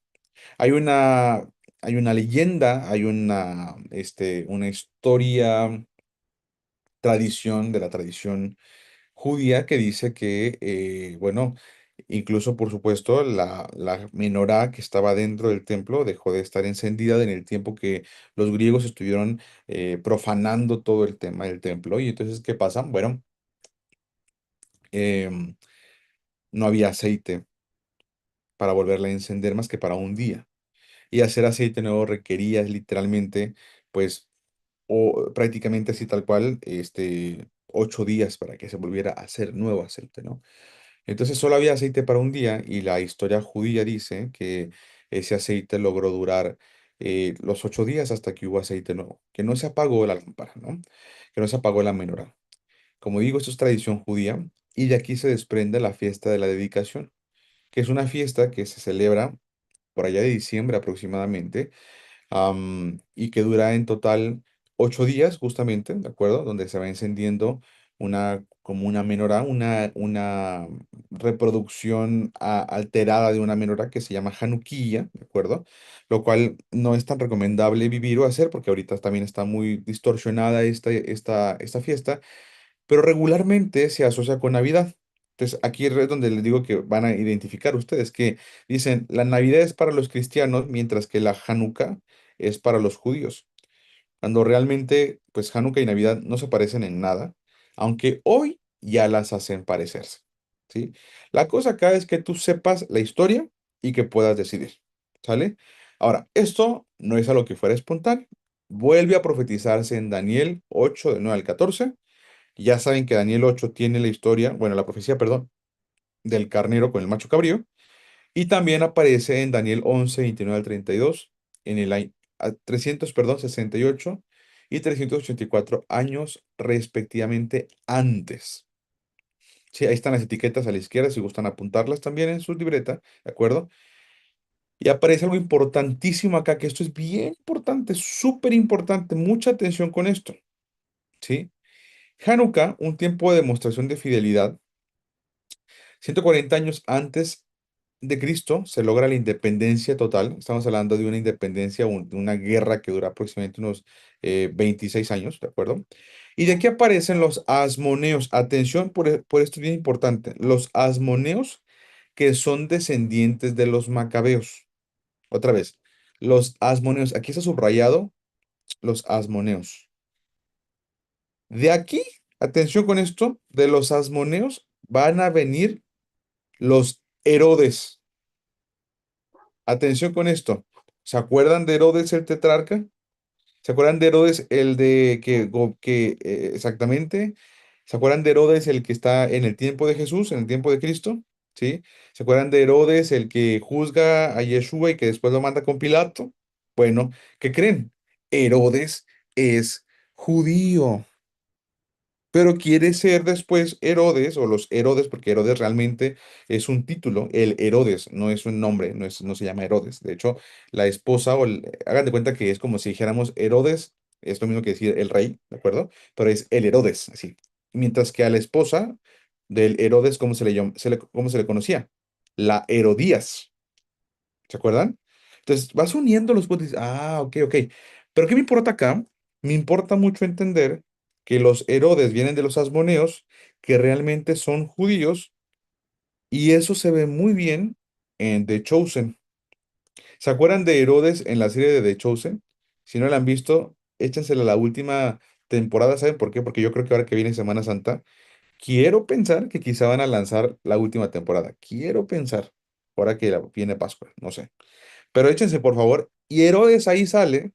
Hay una, hay una leyenda, hay una historia, tradición de la tradición judía que dice que, bueno, incluso por supuesto la menorá que estaba dentro del templo dejó de estar encendida en el tiempo que los griegos estuvieron profanando todo el tema del templo. Y entonces, ¿qué pasa? Bueno, em, no había aceite para volverla a encender más que para un día. Y hacer aceite nuevo requería literalmente, pues, o prácticamente así tal cual, 8 días para que se volviera a hacer nuevo aceite, ¿no? Entonces solo había aceite para un día y la historia judía dice que ese aceite logró durar los 8 días hasta que hubo aceite nuevo, que no se apagó la lámpara, ¿no? Que no se apagó la menorá. Como digo, esto es tradición judía y de aquí se desprende la fiesta de la dedicación, que es una fiesta que se celebra por allá de diciembre aproximadamente, y que dura en total 8 días justamente, ¿de acuerdo? Donde se va encendiendo como una menorá, una reproducción alterada de una menorá que se llama Hanukkah, ¿de acuerdo? Lo cual no es tan recomendable vivir o hacer porque ahorita también está muy distorsionada esta fiesta, pero regularmente se asocia con Navidad. Entonces, aquí es donde les digo que van a identificar ustedes que dicen, la Navidad es para los cristianos, mientras que la Hanukkah es para los judíos, cuando realmente, pues Hanukkah y Navidad no se parecen en nada, aunque hoy ya las hacen parecerse, ¿sí? La cosa acá es que tú sepas la historia y que puedas decidir, ¿sale? Ahora, esto no es algo que fuera espontáneo. Vuelve a profetizarse en Daniel 8, del 9 al 14. Ya saben que Daniel 8 tiene la historia, bueno, la profecía, perdón, del carnero con el macho cabrío. Y también aparece en Daniel 11 29 al 32 en el año 300, perdón, 68 y 384 años respectivamente antes. Sí, ahí están las etiquetas a la izquierda si gustan apuntarlas también en su libreta, ¿de acuerdo? Y aparece algo importantísimo acá, que esto es bien importante, súper importante, mucha atención con esto, ¿sí? Hanukkah, un tiempo de demostración de fidelidad, 140 años antes de Cristo se logra la independencia total. Estamos hablando de una independencia, de una guerra que dura aproximadamente unos 26 años, ¿de acuerdo? Y de aquí aparecen los asmoneos. Atención, por esto es bien importante. Los asmoneos que son descendientes de los macabeos. Otra vez, los asmoneos. Aquí está subrayado los asmoneos. De aquí, atención con esto, de los asmoneos van a venir los Herodes. Atención con esto. ¿Se acuerdan de Herodes el tetrarca? ¿Se acuerdan de Herodes el de exactamente? ¿Se acuerdan de Herodes el que está en el tiempo de Jesús, en el tiempo de Cristo? ¿Sí? ¿Se acuerdan de Herodes el que juzga a Yeshua y que después lo manda con Pilato? Bueno, ¿qué creen? Herodes es judío, pero quiere ser después Herodes o los Herodes, porque Herodes realmente es un título, el Herodes, no es un nombre, no se llama Herodes. De hecho, la esposa, hagan de cuenta que es como si dijéramos Herodes, es lo mismo que decir el rey, ¿de acuerdo? Pero es el Herodes, así. Mientras que a la esposa del Herodes, ¿cómo cómo se le conocía? La Herodías. ¿Se acuerdan? Entonces, vas uniendo los puntos y dices, ah, ok, ok. Pero ¿qué me importa acá? Me importa mucho entender que los Herodes vienen de los asmoneos, que realmente son judíos, y eso se ve muy bien en The Chosen. ¿Se acuerdan de Herodes en la serie de The Chosen? Si no la han visto, échensela la última temporada, ¿saben por qué? Porque yo creo que ahora que viene Semana Santa, quiero pensar que quizá van a lanzar la última temporada. Quiero pensar, ahora que viene Pascua, no sé. Pero échense, por favor. Y Herodes ahí sale,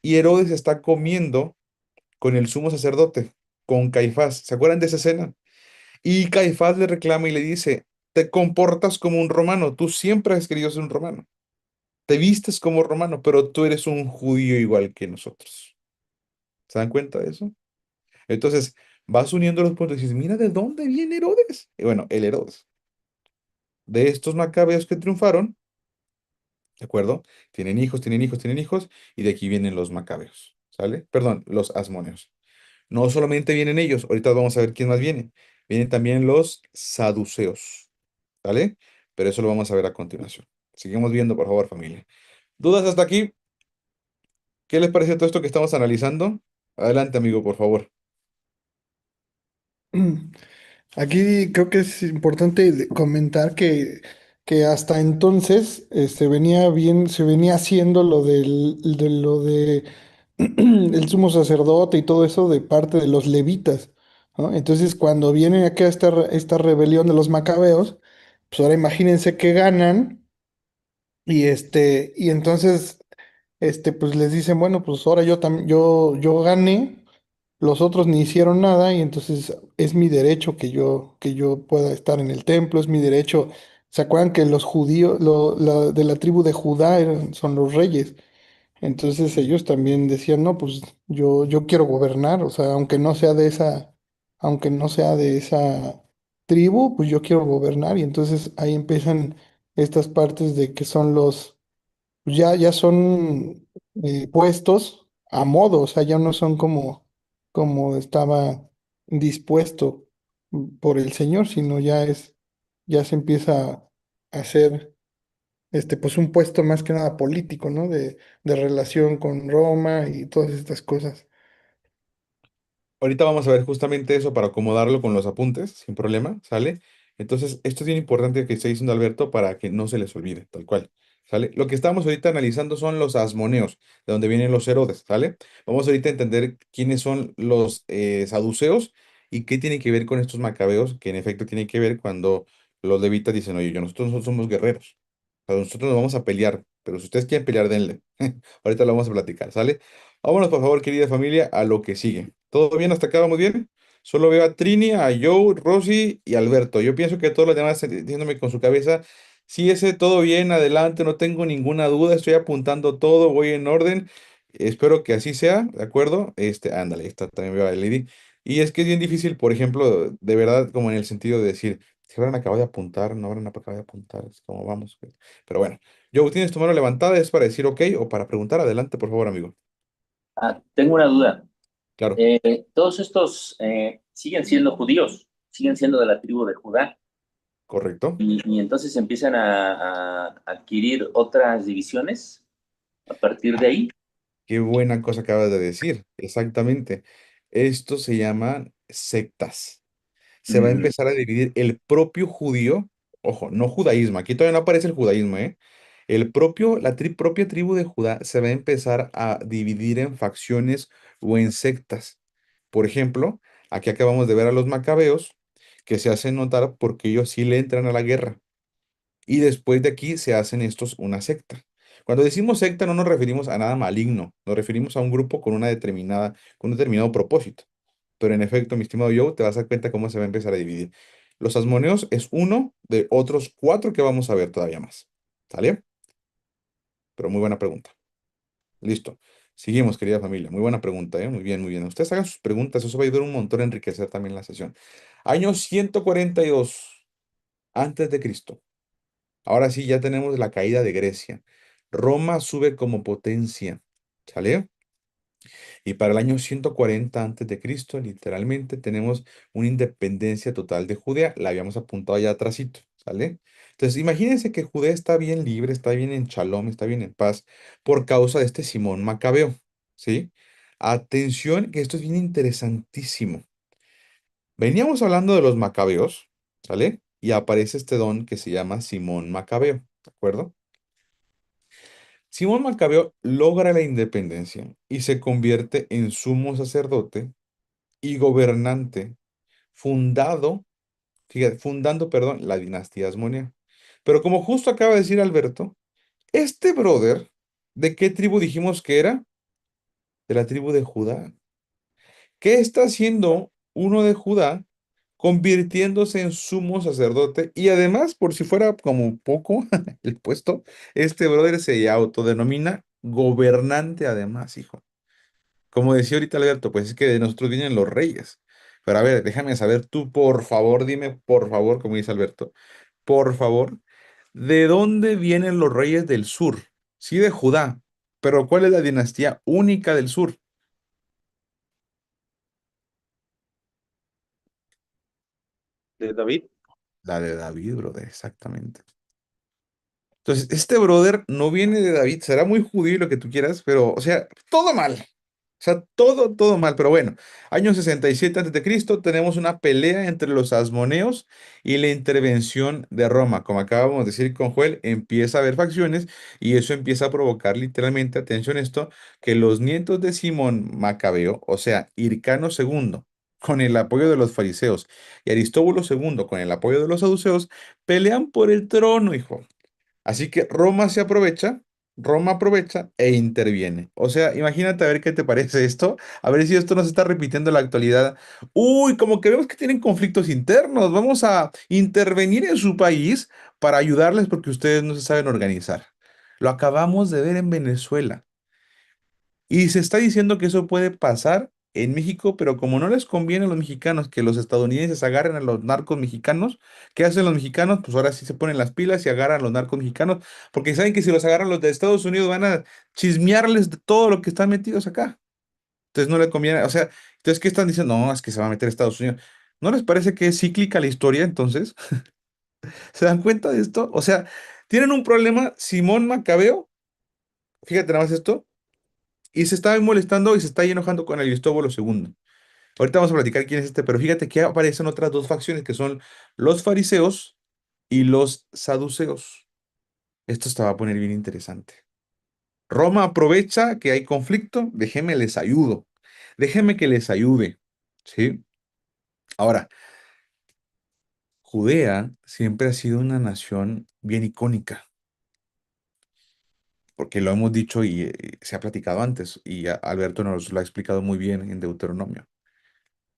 y Herodes está comiendo con el sumo sacerdote, con Caifás. ¿Se acuerdan de esa escena? Y Caifás le reclama y le dice, te comportas como un romano, tú siempre has querido ser un romano. Te vistes como romano, pero tú eres un judío igual que nosotros. ¿Se dan cuenta de eso? Entonces, vas uniendo los puntos y dices, mira de dónde viene Herodes. Y bueno, el Herodes. De estos macabeos que triunfaron, ¿de acuerdo? Tienen hijos, tienen hijos, tienen hijos, y de aquí vienen los macabeos, ¿sale? Perdón, los asmoneos. No solamente vienen ellos, ahorita vamos a ver quién más viene. Vienen también los saduceos, ¿sale? Pero eso lo vamos a ver a continuación. Seguimos viendo, por favor, familia. ¿Dudas hasta aquí? ¿Qué les parece todo esto que estamos analizando? Adelante, amigo, por favor. Aquí creo que es importante comentar que hasta entonces se venía haciendo lo de el sumo sacerdote y todo eso de parte de los levitas, ¿no? Entonces, cuando viene acá esta rebelión de los macabeos, pues ahora imagínense que ganan y entonces pues les dicen, bueno, pues ahora yo gané, los otros ni hicieron nada y entonces es mi derecho que yo pueda estar en el templo, es mi derecho. ¿Se acuerdan que los judíos, de la tribu de Judá son los reyes? Entonces ellos también decían, no, pues yo quiero gobernar, o sea, aunque no sea de esa tribu, pues yo quiero gobernar y entonces ahí empiezan estas partes de que son ya son puestos a modo, o sea, ya no son como estaba. dispuesto por el Señor, sino ya se empieza a hacer pues un puesto más que nada político, ¿no? De relación con Roma y todas estas cosas. Ahorita vamos a ver justamente eso para acomodarlo con los apuntes, sin problema, ¿sale? Entonces, esto es bien importante que esté diciendo Alberto para que no se les olvide, tal cual, ¿sale? Lo que estamos ahorita analizando son los asmoneos, de donde vienen los Herodes, ¿sale? Vamos ahorita a entender quiénes son los saduceos y qué tiene que ver con estos macabeos, que en efecto tiene que ver cuando los levitas dicen, oye, nosotros no somos guerreros, o sea, nosotros nos vamos a pelear, pero si ustedes quieren pelear, denle. Ahorita lo vamos a platicar, ¿sale? Vámonos, por favor, querida familia, a lo que sigue. ¿Todo bien hasta acá? ¿Vamos bien? Solo veo a Trini, a Joe, Rosy y Alberto. Yo pienso que todos los demás están diciéndome con su cabeza, sí, ese todo bien, adelante, no tengo ninguna duda, estoy apuntando todo, voy en orden. Espero que así sea, ¿de acuerdo? Ándale, ahí está, también veo a Lady. Y es que es bien difícil, por ejemplo, de verdad, como en el sentido de decir, si habrán acabado de apuntar, no habrán acabado de apuntar, es como vamos. Pero bueno, Joe, ¿tienes tu mano levantada? ¿Es para decir ok o para preguntar? Adelante, por favor, amigo. Tengo una duda. Claro, Todos estos siguen siendo judíos, siguen siendo de la tribu de Judá, correcto. y entonces empiezan a adquirir otras divisiones a partir de ahí. Qué buena cosa acabas de decir. Exactamente. Esto se llaman sectas. Se va a Mm, empezar a dividir el propio judío. Ojo, no judaísmo. Aquí todavía no aparece el judaísmo, ¿eh? Propia tribu de Judá se va a empezar a dividir en facciones o en sectas. Por ejemplo, aquí acabamos de ver a los macabeos que se hacen notar porque ellos sí le entran a la guerra. Y después de aquí se hacen estos una secta. Cuando decimos secta no nos referimos a nada maligno, nos referimos a un grupo con un determinado propósito. Pero en efecto, mi estimado Joe, te vas a dar cuenta cómo se va a empezar a dividir. Los asmoneos es uno de otros cuatro que vamos a ver todavía más. ¿Sale? Pero muy buena pregunta. Listo. Seguimos, querida familia. Muy buena pregunta, ¿eh? Muy bien, muy bien. Ustedes hagan sus preguntas, eso va a ayudar un montón a enriquecer también la sesión. Año 142 antes de Cristo. Ahora sí, ya tenemos la caída de Grecia. Roma sube como potencia, ¿sale? Y para el año 140 antes de Cristo, literalmente, tenemos una independencia total de Judea. La habíamos apuntado allá atrásito, ¿sale? Entonces, imagínense que Judea está bien libre, está bien en shalom, está bien en paz, por causa de este Simón Macabeo, ¿sí? Atención, que esto es bien interesantísimo. Veníamos hablando de los macabeos, ¿sale? Y aparece este don que se llama Simón Macabeo, ¿de acuerdo? Simón Macabeo logra la independencia y se convierte en sumo sacerdote y gobernante, fundando, perdón, la dinastía Asmonea. Pero como justo acaba de decir Alberto, este brother, ¿de qué tribu dijimos que era? De la tribu de Judá. ¿Qué está haciendo uno de Judá convirtiéndose en sumo sacerdote? Y además, por si fuera como poco el puesto, este brother se autodenomina gobernante además, hijo. Como decía ahorita Alberto, pues es que de nosotros vienen los reyes. Pero a ver, déjame saber tú, por favor, dime, por favor, como dice Alberto, por favor, ¿de dónde vienen los reyes del sur? Sí, de Judá, pero ¿cuál es la dinastía única del sur? de David. La de David, brother, exactamente. Entonces, este brother no viene de David, será muy judío y lo que tú quieras, pero, o sea, todo mal. O sea, todo mal. Pero bueno, año 67 antes de Cristo tenemos una pelea entre los asmoneos y la intervención de Roma. Como acabamos de decir con Joel, empieza a haber facciones y eso empieza a provocar literalmente, atención a esto, que los nietos de Simón Macabeo, o sea, Hircano segundo con el apoyo de los fariseos, y Aristóbulo segundo con el apoyo de los saduceos, pelean por el trono, hijo. Así que Roma aprovecha e interviene. O sea, imagínate a ver qué te parece esto, a ver si esto no se está repitiendo en la actualidad. Uy, como que vemos que tienen conflictos internos, vamos a intervenir en su país para ayudarles porque ustedes no se saben organizar. Lo acabamos de ver en Venezuela. Y se está diciendo que eso puede pasar en México, pero como no les conviene a los mexicanos que los estadounidenses agarren a los narcos mexicanos, ¿qué hacen los mexicanos? Pues ahora sí se ponen las pilas y agarran a los narcos mexicanos, porque saben que si los agarran los de Estados Unidos van a chismearles de todo lo que están metidos acá. Entonces no le conviene, o sea, Entonces, ¿qué están diciendo? No, es que se va a meter Estados Unidos. ¿No les parece que es cíclica la historia entonces? ¿Se dan cuenta de esto? O sea, tienen un problema Simón Macabeo, fíjate nada más esto, y se está molestando y se está enojando con Aristóbulo II. Ahorita vamos a platicar quién es este, pero fíjate que aparecen otras dos facciones que son los fariseos y los saduceos. Esto se va a poner bien interesante. Roma aprovecha que hay conflicto, déjenme les ayudo, déjenme que les ayude, ¿sí? Ahora, Judea siempre ha sido una nación bien icónica, porque lo hemos dicho y se ha platicado antes, y Alberto nos lo ha explicado muy bien en Deuteronomio.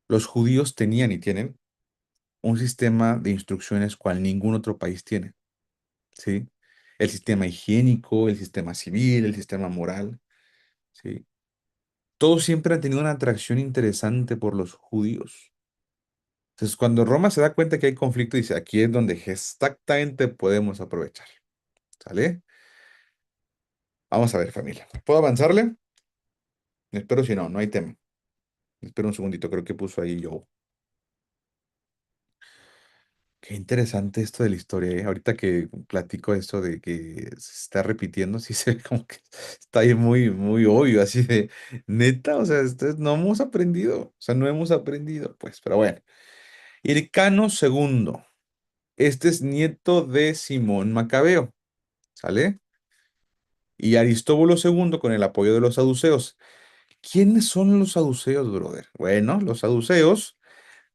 Los judíos tenían y tienen un sistema de instrucciones cual ningún otro país tiene, ¿sí? El sistema higiénico, el sistema civil, el sistema moral, ¿sí? Todos siempre han tenido una atracción interesante por los judíos. Entonces, cuando Roma se da cuenta que hay conflicto, dice, aquí es donde exactamente podemos aprovechar, ¿sale? Vamos a ver, familia. ¿Puedo avanzarle? Espero si no, no hay tema. Espera un segundito, creo que puso ahí yo. Qué interesante esto de la historia, ¿eh? Ahorita que platico esto de que se está repitiendo, sí se ve como que está ahí muy, muy obvio, así de neta, o sea, no hemos aprendido, o sea, no hemos aprendido, pues, pero bueno. Hircano II, este es nieto de Simón Macabeo, ¿sale? Y Aristóbulo II con el apoyo de los saduceos. ¿Quiénes son los saduceos, brother? Bueno, los saduceos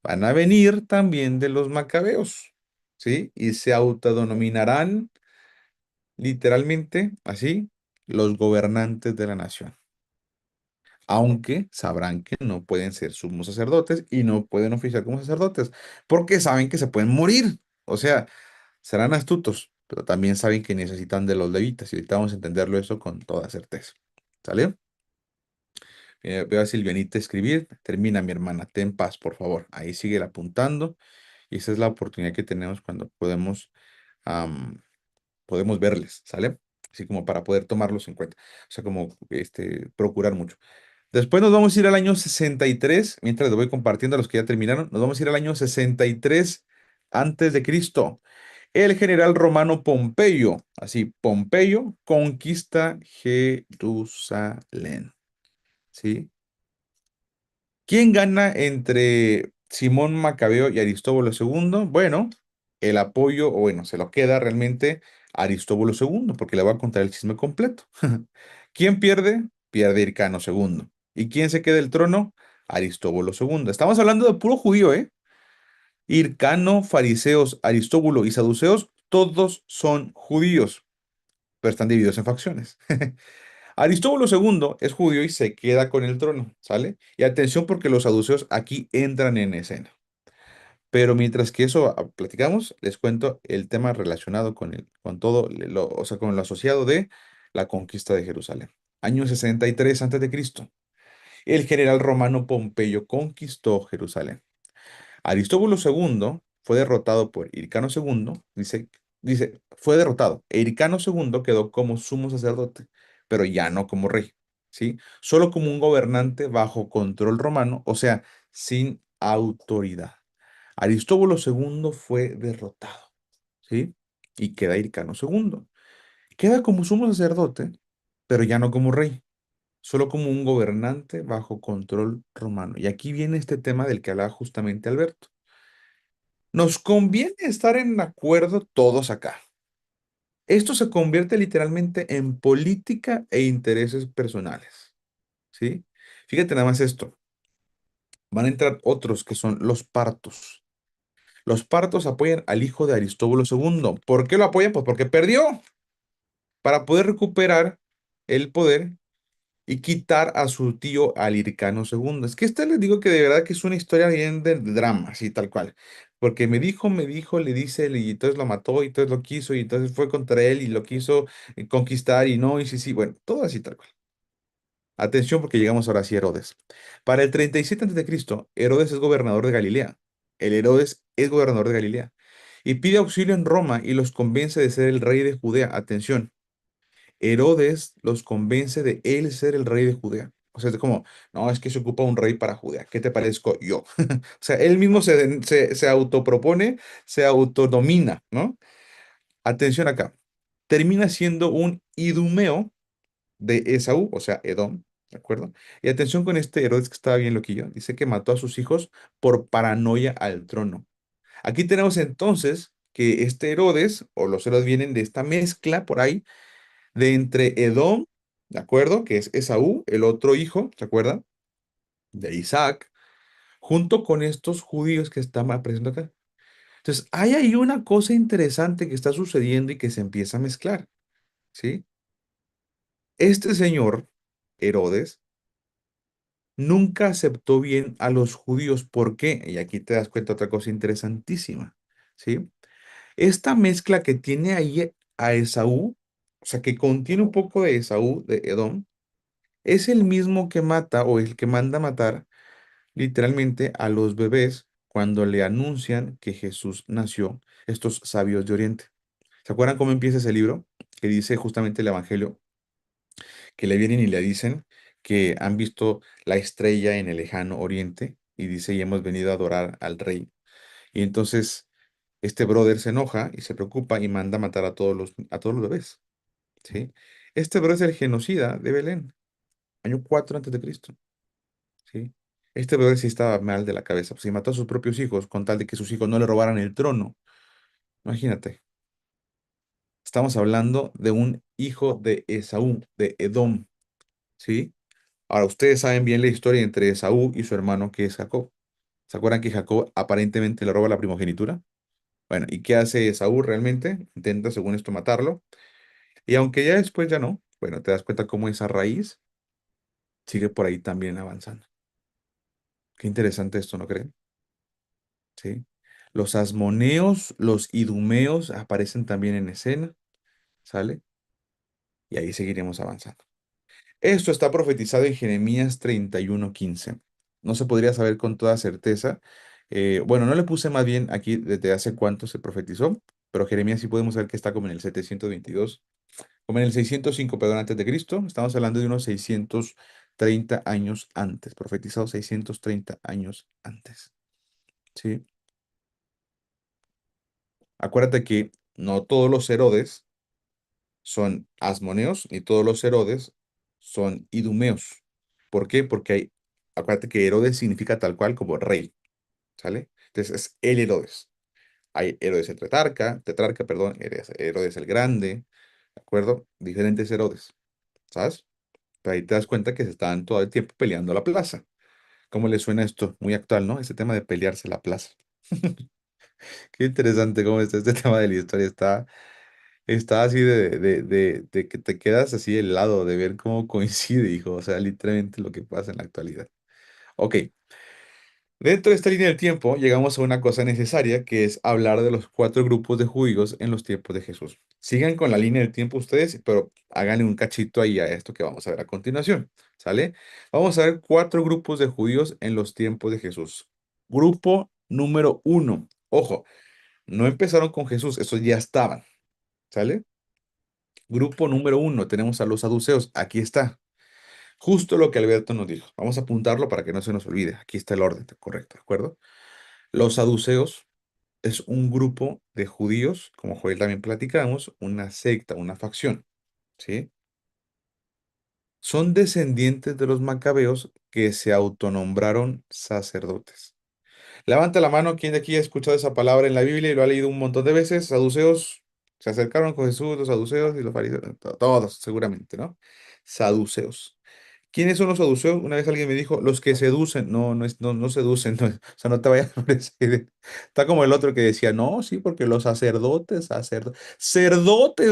van a venir también de los macabeos, ¿sí? Y se autodenominarán literalmente así los gobernantes de la nación. Aunque sabrán que no pueden ser sumos sacerdotes y no pueden oficiar como sacerdotes, porque saben que se pueden morir. O sea, serán astutos, pero también saben que necesitan de los levitas y ahorita vamos a entenderlo eso con toda certeza. ¿Sale? Veo a Silvianita escribir. Termina, mi hermana. Ten paz, por favor. Ahí sigue apuntando. Y esa es la oportunidad que tenemos cuando podemos verles, ¿sale? Así como para poder tomarlos en cuenta. O sea, como procurar mucho. Después nos vamos a ir al año 63, mientras les voy compartiendo a los que ya terminaron, nos vamos a ir al año 63 antes de Cristo. El general romano Pompeyo, así, Pompeyo conquista Jerusalén, ¿sí? ¿Quién gana entre Simón Macabeo y Aristóbulo II? Bueno, el apoyo, o bueno, se lo queda realmente a Aristóbulo II, porque le voy a contar el chisme completo. ¿Quién pierde? Pierde Hircano II. ¿Y quién se queda el trono? Aristóbulo II. Estamos hablando de puro judío, ¿eh? Hircano, fariseos, Aristóbulo y saduceos, todos son judíos, pero están divididos en facciones. Aristóbulo II es judío y se queda con el trono, ¿sale? Y atención porque los saduceos aquí entran en escena. Pero mientras que eso platicamos, les cuento el tema relacionado con todo, o sea, con lo asociado de la conquista de Jerusalén. Año 63 antes de Cristo. El general romano Pompeyo conquistó Jerusalén. Aristóbulo II fue derrotado por Hircano II, fue derrotado. E Hircano II quedó como sumo sacerdote, pero ya no como rey, ¿sí? Solo como un gobernante bajo control romano, o sea, sin autoridad. Aristóbulo II fue derrotado, ¿sí? Y queda Hircano II. Queda como sumo sacerdote, pero ya no como rey, solo como un gobernante bajo control romano. Y aquí viene este tema del que hablaba justamente Alberto. Nos conviene estar en acuerdo todos acá. Esto se convierte literalmente en política e intereses personales, ¿sí? Fíjate nada más esto. Van a entrar otros que son los partos. Los partos apoyan al hijo de Aristóbulo II. ¿Por qué lo apoyan? Pues porque perdió para poder recuperar el poder y quitar a su tío al Hircano II. Es que les digo que de verdad que es una historia bien de drama, así tal cual. Porque me dijo, le dice, y entonces lo mató, y entonces lo quiso, y entonces fue contra él, y lo quiso conquistar, y no, y sí, sí, bueno, todo así tal cual. Atención porque llegamos ahora sí a Herodes. Para el 37 Cristo, Herodes es gobernador de Galilea. El Herodes es gobernador de Galilea. Y pide auxilio en Roma y los convence de ser el rey de Judea. Atención, Herodes los convence de él ser el rey de Judea. O sea, es como, no, es que se ocupa un rey para Judea. ¿Qué te parezco yo? O sea, él mismo se autopropone, se autodomina, ¿no? Atención acá. Termina siendo un idumeo de Esaú, o sea, Edom, ¿de acuerdo? Y atención con este Herodes que estaba bien loquillo. Dice que mató a sus hijos por paranoia al trono. Aquí tenemos entonces que este Herodes, o los Herodes vienen de esta mezcla por ahí, de entre Edom, ¿de acuerdo? Que es Esaú, el otro hijo, ¿se acuerdan? De Isaac, junto con estos judíos que están apareciendo acá. Entonces, hay ahí una cosa interesante que está sucediendo y que se empieza a mezclar, ¿sí? Este señor, Herodes, nunca aceptó bien a los judíos. ¿Por qué? Y aquí te das cuenta de otra cosa interesantísima, ¿sí? Esta mezcla que tiene ahí a Esaú, o sea, que contiene un poco de Esaú, de Edom, es el mismo que mata o el que manda matar literalmente a los bebés cuando le anuncian que Jesús nació, estos sabios de Oriente. ¿Se acuerdan cómo empieza ese libro? Que dice justamente el Evangelio, que le vienen y le dicen que han visto la estrella en el lejano Oriente y dice, y hemos venido a adorar al rey. Y entonces este brother se enoja y se preocupa y manda matar a todos los bebés, ¿sí? Este brother es el genocida de Belén, año 4 antes de Cristo, ¿sí? Este brother sí estaba mal de la cabeza, pues, y mató a sus propios hijos con tal de que sus hijos no le robaran el trono. Imagínate, estamos hablando de un hijo de Esaú, de Edom, ¿sí? Ahora, ustedes saben bien la historia entre Esaú y su hermano que es Jacob. ¿Se acuerdan que Jacob aparentemente le roba la primogenitura? Bueno, ¿y qué hace Esaú realmente? Intenta, según esto, matarlo. Y aunque ya después ya no, bueno, te das cuenta cómo esa raíz sigue por ahí también avanzando. Qué interesante esto, ¿no creen? Sí. Los asmoneos, los idumeos aparecen también en escena, ¿sale? Y ahí seguiremos avanzando. Esto está profetizado en Jeremías 31:15. No se podría saber con toda certeza. Bueno, no le puse más bien aquí desde hace cuánto se profetizó, pero Jeremías sí podemos ver que está como en el 722, como en el 605, perdón, antes de Cristo. Estamos hablando de unos 630 años antes, profetizado 630 años antes. ¿Sí? Acuérdate que no todos los Herodes son asmoneos, ni todos los Herodes son idumeos. ¿Por qué? Porque acuérdate que Herodes significa tal cual como rey, ¿sale? Entonces es el Herodes. Hay Herodes el tetrarca, perdón, Herodes el Grande, ¿de acuerdo? Diferentes Herodes, ¿sabes? Pero ahí te das cuenta que se estaban todo el tiempo peleando la plaza. ¿Cómo le suena esto? Muy actual, ¿no? Ese tema de pelearse la plaza. Qué interesante cómo está este tema de la historia. Está así de que te quedas así helado de ver cómo coincide, hijo. O sea, literalmente lo que pasa en la actualidad. Ok, dentro de esta línea del tiempo llegamos a una cosa necesaria que es hablar de los cuatro grupos de judíos en los tiempos de Jesús. Sigan con la línea del tiempo ustedes, pero háganle un cachito ahí a esto que vamos a ver a continuación. ¿Sale? Vamos a ver cuatro grupos de judíos en los tiempos de Jesús. Grupo número uno. Ojo, no empezaron con Jesús, esos ya estaban. ¿Sale? Grupo número uno, tenemos a los saduceos. Aquí está. Justo lo que Alberto nos dijo. Vamos a apuntarlo para que no se nos olvide. Aquí está el orden, correcto, ¿de acuerdo? Los saduceos es un grupo de judíos, como Joel también platicamos, una secta, una facción, ¿sí? Son descendientes de los macabeos que se autonombraron sacerdotes. Levanta la mano quien de aquí ha escuchado esa palabra en la Biblia y lo ha leído un montón de veces. Saduceos se acercaron con Jesús, los saduceos y los fariseos, todos seguramente, ¿no? Saduceos. ¿Quiénes son los saduceos? Una vez alguien me dijo, los que seducen. No, no seducen. O sea, no te vayas por esa idea. Está como el otro que decía, no, sí, porque los sacerdotes,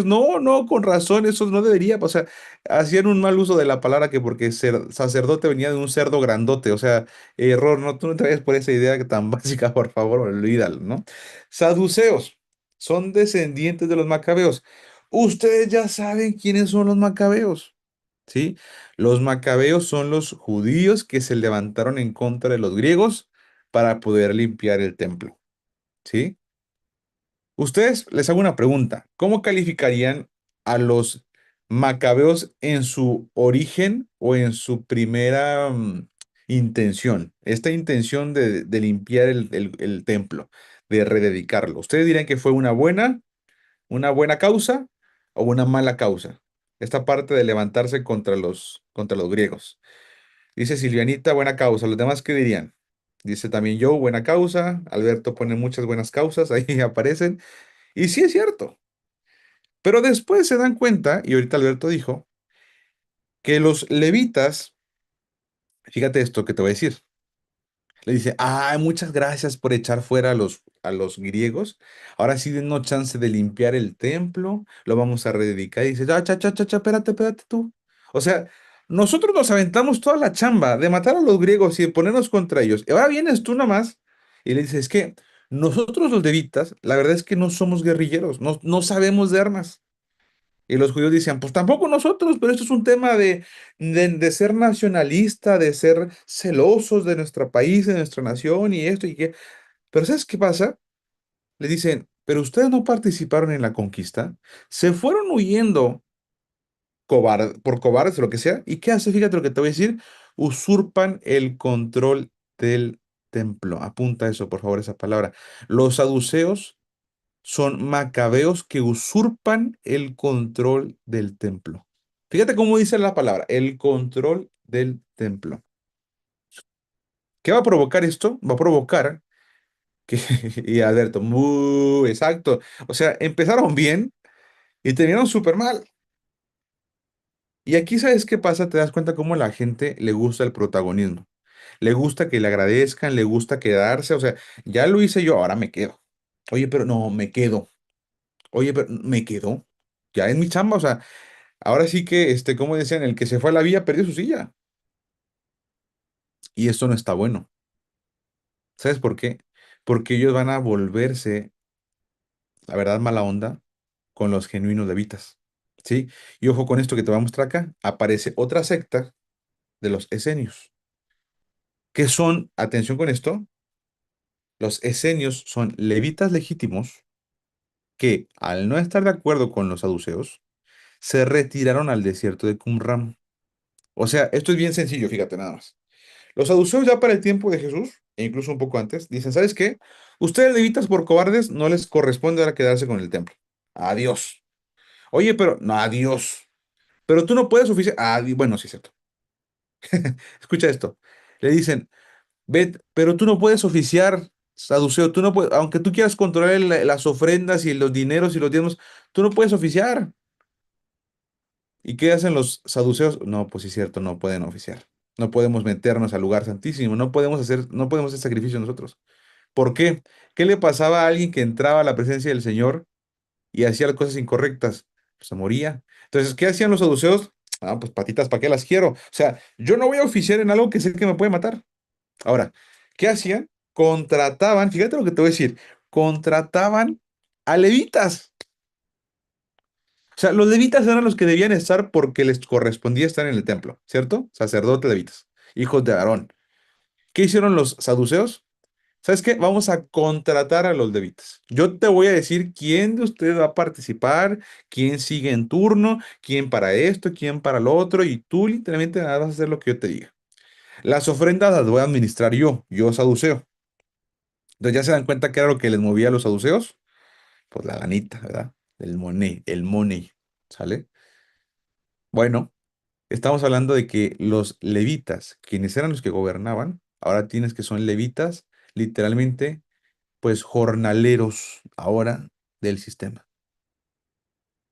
no, con razón, eso no debería, o sea, hacían un mal uso de la palabra que porque sacerdote venía de un cerdo grandote, o sea, error, no, tú no te vayas por esa idea que tan básica, por favor, olvídalo, ¿no? Saduceos son descendientes de los macabeos. Ustedes ya saben quiénes son los macabeos. ¿Sí? Los macabeos son los judíos que se levantaron en contra de los griegos para poder limpiar el templo, ¿sí? Ustedes les hago una pregunta. ¿Cómo calificarían a los macabeos en su origen o en su primera intención. Esta intención de limpiar el templo, de rededicarlo. ¿Ustedes dirían que fue una buena causa o una mala causa? Esta parte de levantarse contra los griegos. Dice Silvianita, buena causa. ¿Los demás qué dirían? Dice también yo, buena causa. Alberto pone muchas buenas causas, ahí aparecen. Y sí es cierto. Pero después se dan cuenta, y ahorita Alberto dijo, que los levitas, fíjate esto que te voy a decir, le dice, muchas gracias por echar fuera a los griegos, ahora sí denos chance de limpiar el templo, lo vamos a rededicar, y dice, espérate, espérate tú. O sea, nosotros nos aventamos toda la chamba de matar a los griegos y de ponernos contra ellos, y ahora vienes tú nomás, y le dices, es que nosotros los levitas, la verdad es que no somos guerrilleros, no sabemos de armas. Y los judíos decían, pues tampoco nosotros, pero esto es un tema de ser nacionalista, de ser celosos de nuestro país, de nuestra nación y esto y que... Pero ¿sabes qué pasa? Le dicen, pero ustedes no participaron en la conquista, se fueron huyendo por cobardes o lo que sea. ¿Y qué hace? Fíjate lo que te voy a decir. Usurpan el control del templo. Apunta eso, por favor, esa palabra. Los saduceos son macabeos que usurpan el control del templo. Fíjate cómo dice la palabra, el control del templo. ¿Qué va a provocar esto? Va a provocar que, y Alberto, muy exacto. O sea, empezaron bien y terminaron súper mal. Y aquí, ¿sabes qué pasa? Te das cuenta cómo a la gente le gusta el protagonismo. Le gusta que le agradezcan, le gusta quedarse. O sea, ya lo hice yo, ahora me quedo. Oye, pero no, me quedo. Oye, pero me quedo. Ya es mi chamba, o sea, ahora sí que, como decían, el que se fue a la villa perdió su silla. Y esto no está bueno. ¿Sabes por qué? Porque ellos van a volverse, la verdad, mala onda con los genuinos levitas. ¿Sí? Y ojo con esto que te voy a mostrar acá. Aparece otra secta de los esenios, que son, atención con esto, los esenios son levitas legítimos que, al no estar de acuerdo con los saduceos, se retiraron al desierto de Qumran. O sea, esto es bien sencillo, fíjate nada más. Los saduceos ya para el tiempo de Jesús, e incluso un poco antes, dicen, ¿sabes qué? Ustedes levitas por cobardes no les corresponde ahora quedarse con el templo. Adiós. Oye, pero, no, adiós. Pero tú no puedes oficiar. Bueno, sí es cierto. Escucha esto. Le dicen, ve, pero tú no puedes oficiar, saduceo, tú no puedes, aunque tú quieras controlar las ofrendas y los dineros y los diezmos, tú no puedes oficiar. ¿Y qué hacen los saduceos? No, pues sí es cierto, no pueden oficiar. No podemos meternos al lugar santísimo, no podemos hacer sacrificio nosotros. ¿Por qué? ¿Qué le pasaba a alguien que entraba a la presencia del Señor y hacía las cosas incorrectas? Pues se moría. Entonces, ¿qué hacían los saduceos? Pues patitas, ¿para qué las quiero? O sea, yo no voy a oficiar en algo que sé que me puede matar. Ahora, ¿qué hacían? Contrataban, fíjate lo que te voy a decir, contrataban a levitas. O sea, los levitas eran los que debían estar porque les correspondía estar en el templo, ¿cierto? Sacerdotes levitas, hijos de Aarón. ¿Qué hicieron los saduceos? ¿Sabes qué? Vamos a contratar a los levitas. Yo te voy a decir quién de ustedes va a participar, quién sigue en turno, quién para esto, quién para lo otro, y tú literalmente nada vas a hacer lo que yo te diga. Las ofrendas las voy a administrar yo saduceo. Entonces ya se dan cuenta que era lo que les movía a los saduceos, pues la lanita, ¿verdad? El money, ¿sale? Bueno, estamos hablando de que los levitas, quienes eran los que gobernaban, ahora tienes que son levitas, literalmente pues jornaleros ahora del sistema.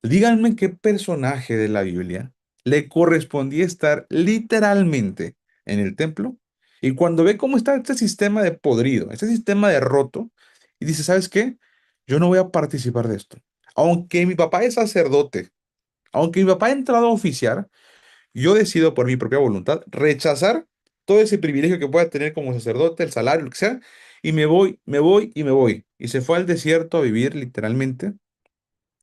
Díganme qué personaje de la Biblia le correspondía estar literalmente en el templo y cuando ve cómo está este sistema de podrido, este sistema de roto, y dice, ¿sabes qué? Yo no voy a participar de esto. Aunque mi papá es sacerdote, aunque mi papá ha entrado a oficiar, yo decido por mi propia voluntad rechazar todo ese privilegio que pueda tener como sacerdote, el salario, lo que sea, y me voy y me voy. Y se fue al desierto a vivir literalmente.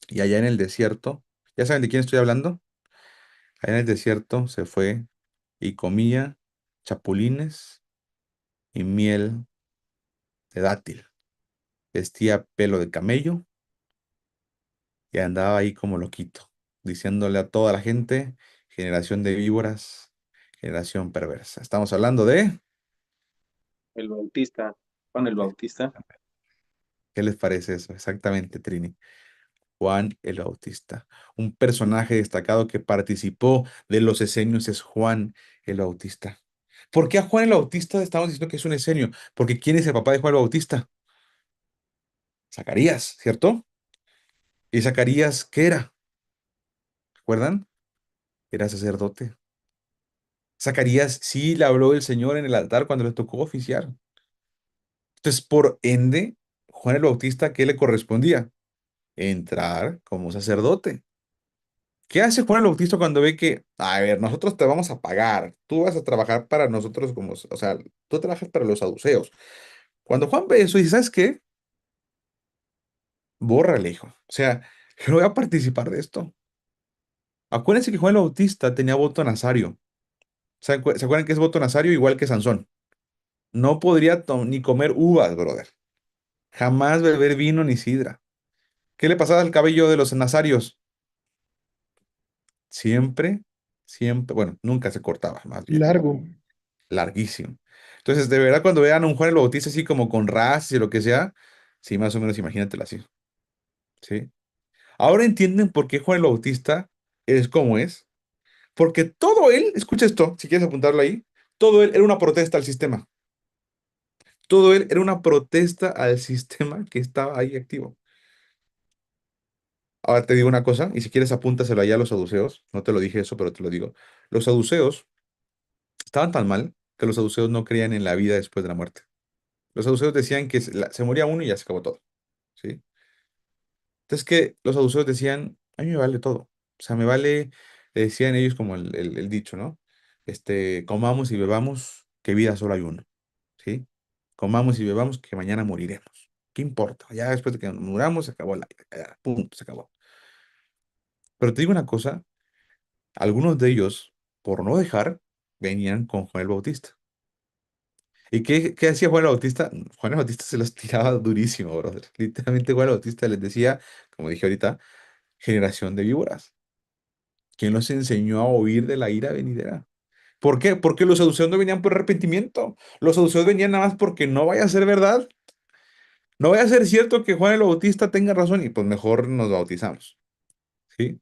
Y allá en el desierto, ¿ya saben de quién estoy hablando? Allá en el desierto se fue y comía chapulines y miel de dátil. Vestía pelo de camello y andaba ahí como loquito, diciéndole a toda la gente, generación de víboras, generación perversa. Estamos hablando de, El Bautista, Juan el Bautista. ¿qué les parece eso? Exactamente, Trini. Juan el Bautista. Un personaje destacado que participó de los esenios es Juan el Bautista. ¿Por qué a Juan el Bautista estamos diciendo que es un esenio? Porque ¿quién es el papá de Juan el Bautista? Zacarías, ¿cierto? ¿Y Zacarías qué era? ¿Recuerdan? Era sacerdote. Zacarías sí le habló el Señor en el altar cuando le tocó oficiar. Entonces, por ende, Juan el Bautista, ¿qué le correspondía? Entrar como sacerdote. ¿Qué hace Juan el Bautista cuando ve que, a ver, nosotros te vamos a pagar, tú vas a trabajar para nosotros como, o sea, tú trabajas para los saduceos? Cuando Juan ve eso, dice, ¿sabes qué? Bórrale, hijo. O sea, yo no voy a participar de esto. Acuérdense que Juan el Bautista tenía voto nazario. ¿Se acuerdan que es voto nazario igual que Sansón? No podría ni comer uvas, brother. Jamás beber vino ni sidra. ¿Qué le pasaba al cabello de los nazarios? Siempre, siempre, bueno, nunca se cortaba, más bien, Largo. larguísimo. Entonces, de verdad, cuando vean a un Juan el Bautista así como con ras y lo que sea, sí, más o menos imagínatelo así, ¿sí? Ahora entienden por qué Juan el Bautista es como es. Porque todo él, escucha esto, si quieres apuntarlo ahí, todo él era una protesta al sistema. Todo él era una protesta al sistema que estaba ahí activo. Ahora te digo una cosa, y si quieres apúntaselo allá a los saduceos, no te lo dije eso, pero te lo digo. Los saduceos estaban tan mal que los saduceos no creían en la vida después de la muerte. Los saduceos decían que se moría uno y ya se acabó todo, ¿sí? Entonces que los saduceos decían, a mí me vale todo. O sea, me vale, decían ellos como el dicho, ¿no? Comamos y bebamos, que vida solo hay una, ¿sí? Comamos y bebamos, que mañana moriremos. ¿Qué importa? Ya después de que muramos, se acabó la vida, ya, punto, se acabó. Pero te digo una cosa, algunos de ellos, por no dejar, venían con Juan el Bautista. ¿Y qué hacía Juan el Bautista? Juan el Bautista se los tiraba durísimo, brother. Literalmente Juan el Bautista les decía, como dije ahorita, generación de víboras. ¿Quién los enseñó a huir de la ira venidera? ¿Por qué? Porque los saduceos no venían por arrepentimiento. Los saduceos venían nada más porque no vaya a ser verdad. No vaya a ser cierto que Juan el Bautista tenga razón y pues mejor nos bautizamos. ¿Sí?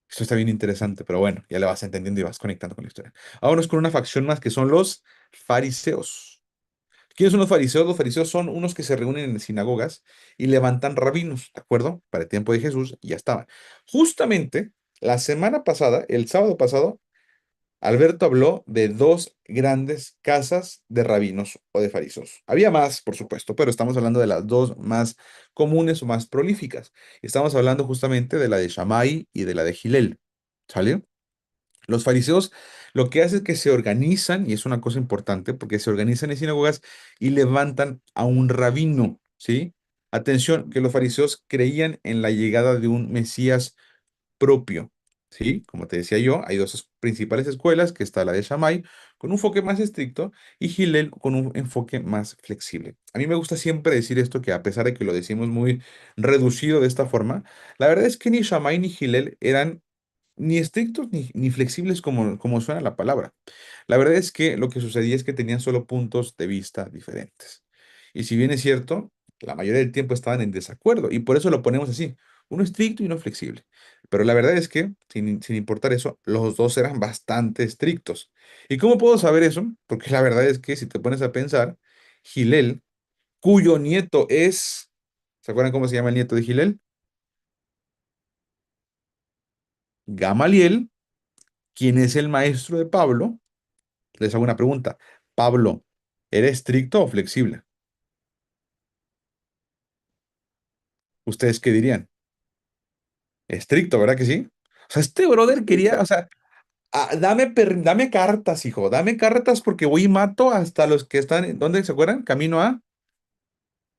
Esto está bien interesante, pero bueno, ya le vas entendiendo y vas conectando con la historia. Vámonos con una facción más que son los fariseos. ¿Quiénes son los fariseos? Los fariseos son unos que se reúnen en sinagogas y levantan rabinos, ¿de acuerdo? Para el tiempo de Jesús ya estaban. Justamente la semana pasada, el sábado pasado, Alberto habló de dos grandes casas de rabinos o de fariseos. Había más, por supuesto, pero estamos hablando de las dos más comunes o más prolíficas. Estamos hablando justamente de la de Shammai y de la de Gilel. ¿Sale? Los fariseos lo que hacen es que se organizan, y es una cosa importante, porque se organizan en sinagogas y levantan a un rabino, ¿sí? Atención, que los fariseos creían en la llegada de un Mesías propio, ¿sí? Como te decía yo, hay dos principales escuelas, que está la de Shammai, con un enfoque más estricto, y Hillel con un enfoque más flexible. A mí me gusta siempre decir esto, que a pesar de que lo decimos muy reducido de esta forma, la verdad es que ni Shammai ni Hillel eran ni estrictos ni flexibles como suena la palabra. La verdad es que lo que sucedía es que tenían solo puntos de vista diferentes. Y si bien es cierto, la mayoría del tiempo estaban en desacuerdo y por eso lo ponemos así, uno estricto y uno flexible. Pero la verdad es que, sin importar eso, los dos eran bastante estrictos. ¿Y cómo puedo saber eso? Porque la verdad es que si te pones a pensar, Gilel, cuyo nieto es, ¿se acuerdan cómo se llama el nieto de Gilel? Gamaliel, quien es el maestro de Pablo. Les hago una pregunta. Pablo, ¿era estricto o flexible? ¿Ustedes qué dirían? Estricto, ¿verdad que sí? O sea, este brother quería, o sea, dame cartas, hijo, dame cartas porque voy y mato hasta los que están, ¿dónde se acuerdan? Camino a,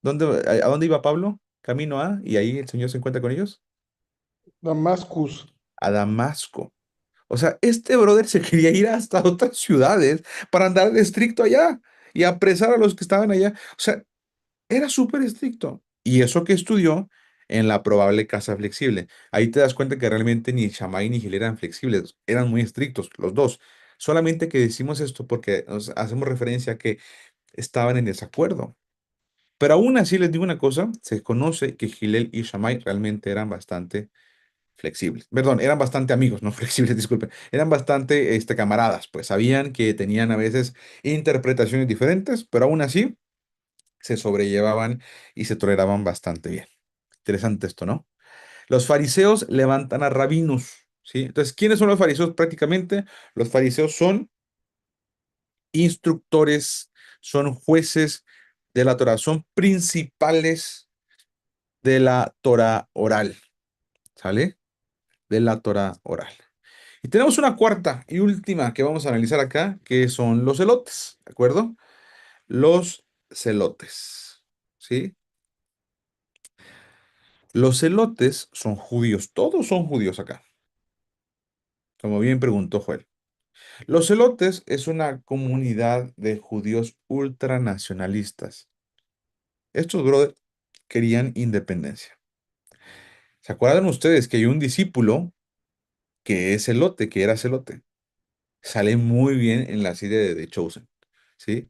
¿a dónde iba Pablo? Camino a, y ahí el Señor se encuentra con ellos, Damascus. a Damasco. O sea, este brother se quería ir hasta otras ciudades para andar de estricto allá y apresar a los que estaban allá. O sea, era súper estricto. Y eso que estudió en la probable casa flexible. Ahí te das cuenta que realmente ni Shammai ni Hillel eran flexibles, eran muy estrictos los dos. Solamente que decimos esto porque nos hacemos referencia a que estaban en desacuerdo. Pero aún así les digo una cosa, se conoce que Hillel y Shammai realmente eran bastante flexibles. Perdón, eran bastante amigos, no flexibles, disculpen. Eran bastante camaradas, pues sabían que tenían a veces interpretaciones diferentes, pero aún así se sobrellevaban y se toleraban bastante bien. Interesante esto, ¿no? Los fariseos levantan a rabinos, ¿sí? Entonces, ¿quiénes son los fariseos prácticamente? Los fariseos son instructores, son jueces de la Torah, son principales de la Torah oral, ¿sale? De la Torah oral. Y tenemos una cuarta y última que vamos a analizar acá, que son los celotes, ¿de acuerdo? Los celotes, ¿sí? Los celotes son judíos, todos son judíos acá, como bien preguntó Joel. Los celotes es una comunidad de judíos ultranacionalistas. Estos brothers querían independencia. ¿Se acuerdan ustedes que hay un discípulo que es celote, que era celote? Sale muy bien en la serie de The Chosen, ¿sí?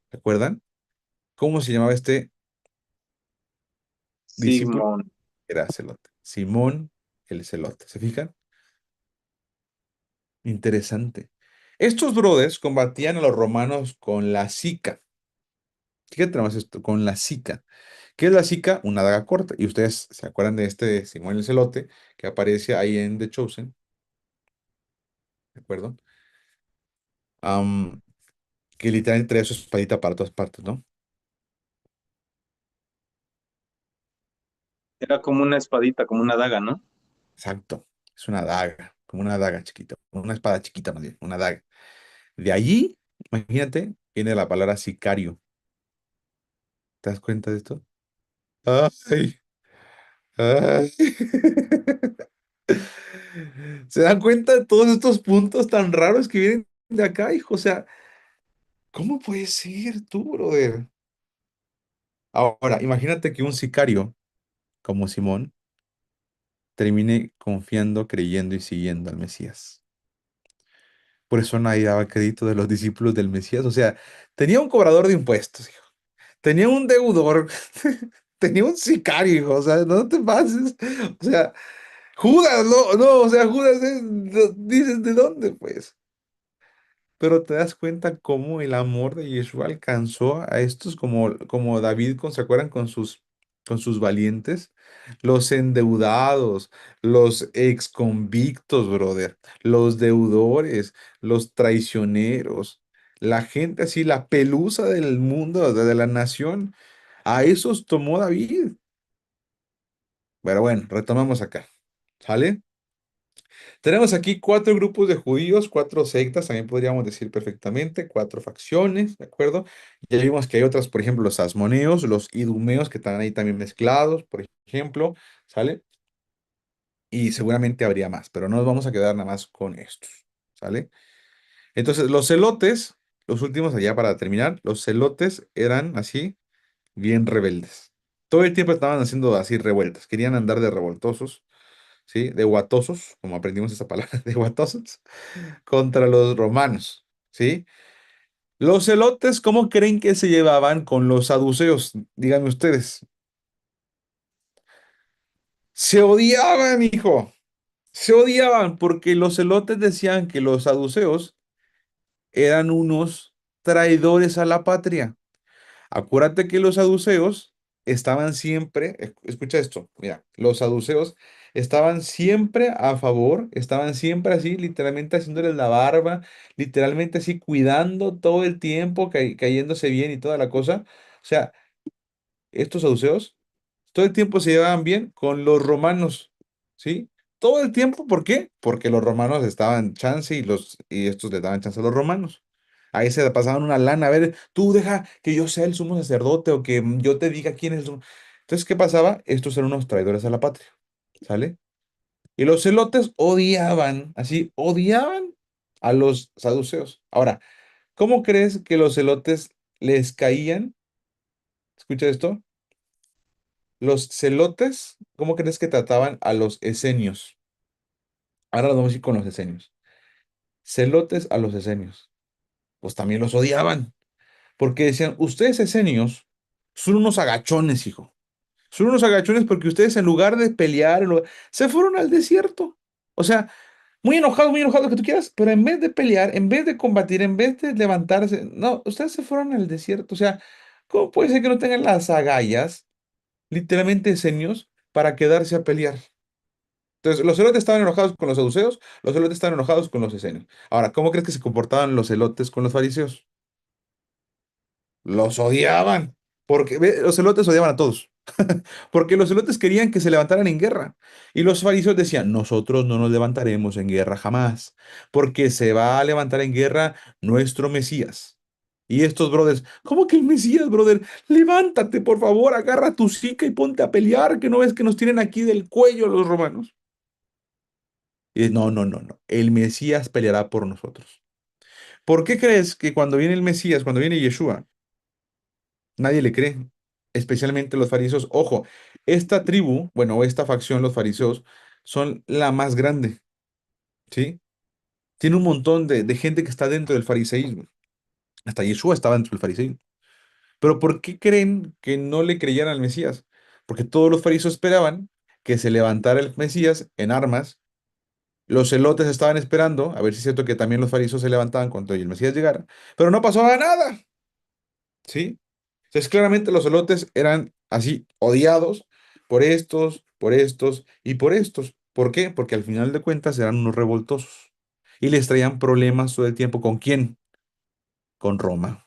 ¿Se acuerdan? ¿Cómo se llamaba este discípulo? Simón. Era celote. Simón el celote. ¿Se fijan? Interesante. Estos brothers combatían a los romanos con la sica. Fíjate nomás esto, con la sica. ¿Qué es la sica? Una daga corta. Y ustedes se acuerdan de este Simón el celote que aparece ahí en The Chosen, ¿de acuerdo? Am, que literalmente trae su espadita para todas partes, ¿no? Era como una espadita, como una daga, ¿no? Exacto. Es una daga, como una daga chiquita, una espada chiquita más bien, una daga. De allí, imagínate, viene la palabra sicario. ¿Te das cuenta de esto? Ay, ay. ¿Se dan cuenta de todos estos puntos tan raros que vienen de acá, hijo? O sea, ¿cómo puede ser tú, brother? Ahora, imagínate que un sicario como Simón termine confiando, creyendo y siguiendo al Mesías. Por eso nadie daba crédito de los discípulos del Mesías. O sea, tenía un cobrador de impuestos, hijo. Tenía un deudor. Tenía un sicario, hijo. O sea, no te pases. O sea, Judas, no, no, o sea, Judas dices, ¿de dónde, pues? Pero te das cuenta cómo el amor de Yeshua alcanzó a estos como David, ¿se acuerdan? Con sus valientes, los endeudados, los ex convictos, brother, los deudores, los traicioneros, la gente así, la pelusa del mundo, de la nación, a esos tomó David. Pero bueno, retomamos acá, ¿sale? Tenemos aquí cuatro grupos de judíos, cuatro sectas, también podríamos decir perfectamente, cuatro facciones, ¿de acuerdo? Ya vimos que hay otras, por ejemplo, los asmoneos, los idumeos, que están ahí también mezclados, por ejemplo, ¿sale? Y seguramente habría más, pero no nos vamos a quedar nada más con estos, ¿sale? Entonces, los celotes, los últimos allá para terminar, los celotes eran así, bien rebeldes. Todo el tiempo estaban haciendo así revueltas, querían andar de revoltosos, ¿sí? De guatosos, como aprendimos esa palabra, de guatosos contra los romanos, ¿sí? Los celotes, ¿cómo creen que se llevaban con los saduceos? Díganme ustedes. Se odiaban, hijo. Se odiaban porque los celotes decían que los saduceos eran unos traidores a la patria. Acuérdate que los saduceos estaban siempre, escucha esto, mira, los saduceos estaban siempre a favor, estaban siempre así, literalmente haciéndoles la barba, literalmente así cuidando todo el tiempo, cayéndose bien y toda la cosa. O sea, estos saduceos todo el tiempo se llevaban bien con los romanos, ¿sí? Todo el tiempo, ¿por qué? Porque los romanos estaban chance y estos le daban chance a los romanos. Ahí se pasaban una lana, a ver, tú deja que yo sea el sumo sacerdote o que yo te diga quién es el sumo. Entonces, ¿qué pasaba? Estos eran unos traidores a la patria, ¿sale? Y los celotes odiaban, así, odiaban a los saduceos. Ahora, ¿cómo crees que los celotes les caían? Escucha esto, Los celotes, ¿cómo crees que trataban a los esenios? Ahora nos vamos a ir con los esenios. Celotes a los esenios. Pues también los odiaban, porque decían, ustedes esenios son unos agachones, hijo. Son unos agachones porque ustedes en lugar de pelear, se fueron al desierto. O sea, muy enojados que tú quieras, pero en vez de pelear, en vez de combatir, en vez de levantarse, no, ustedes se fueron al desierto. O sea, ¿cómo puede ser que no tengan las agallas, literalmente esenios, para quedarse a pelear? Entonces, los celotes estaban enojados con los saduceos, los celotes estaban enojados con los esenios. Ahora, ¿cómo crees que se comportaban los celotes con los fariseos? Los odiaban, porque los celotes odiaban a todos, porque los celotes querían que se levantaran en guerra. Y los fariseos decían, nosotros no nos levantaremos en guerra jamás, porque se va a levantar en guerra nuestro Mesías. Y estos brothers, ¿cómo que el Mesías, brother? Levántate, por favor, agarra tu sica y ponte a pelear, que no ves que nos tienen aquí del cuello los romanos. Y no, no, no, no. El Mesías peleará por nosotros. ¿Por qué crees que cuando viene el Mesías, cuando viene Yeshua, nadie le cree? Especialmente los fariseos. Ojo, esta tribu, bueno, esta facción, los fariseos, son la más grande, ¿sí? Tiene un montón de gente que está dentro del fariseísmo. Hasta Yeshua estaba dentro del fariseísmo. Pero ¿por qué creen que no le creyeran al Mesías? Porque todos los fariseos esperaban que se levantara el Mesías en armas. Los celotes estaban esperando, a ver si es cierto que también los fariseos se levantaban cuando el Mesías llegara, pero no pasaba nada, ¿sí? Entonces, claramente los celotes eran así, odiados por estos y por estos. ¿Por qué? Porque al final de cuentas eran unos revoltosos y les traían problemas todo el tiempo. ¿Con quién? Con Roma.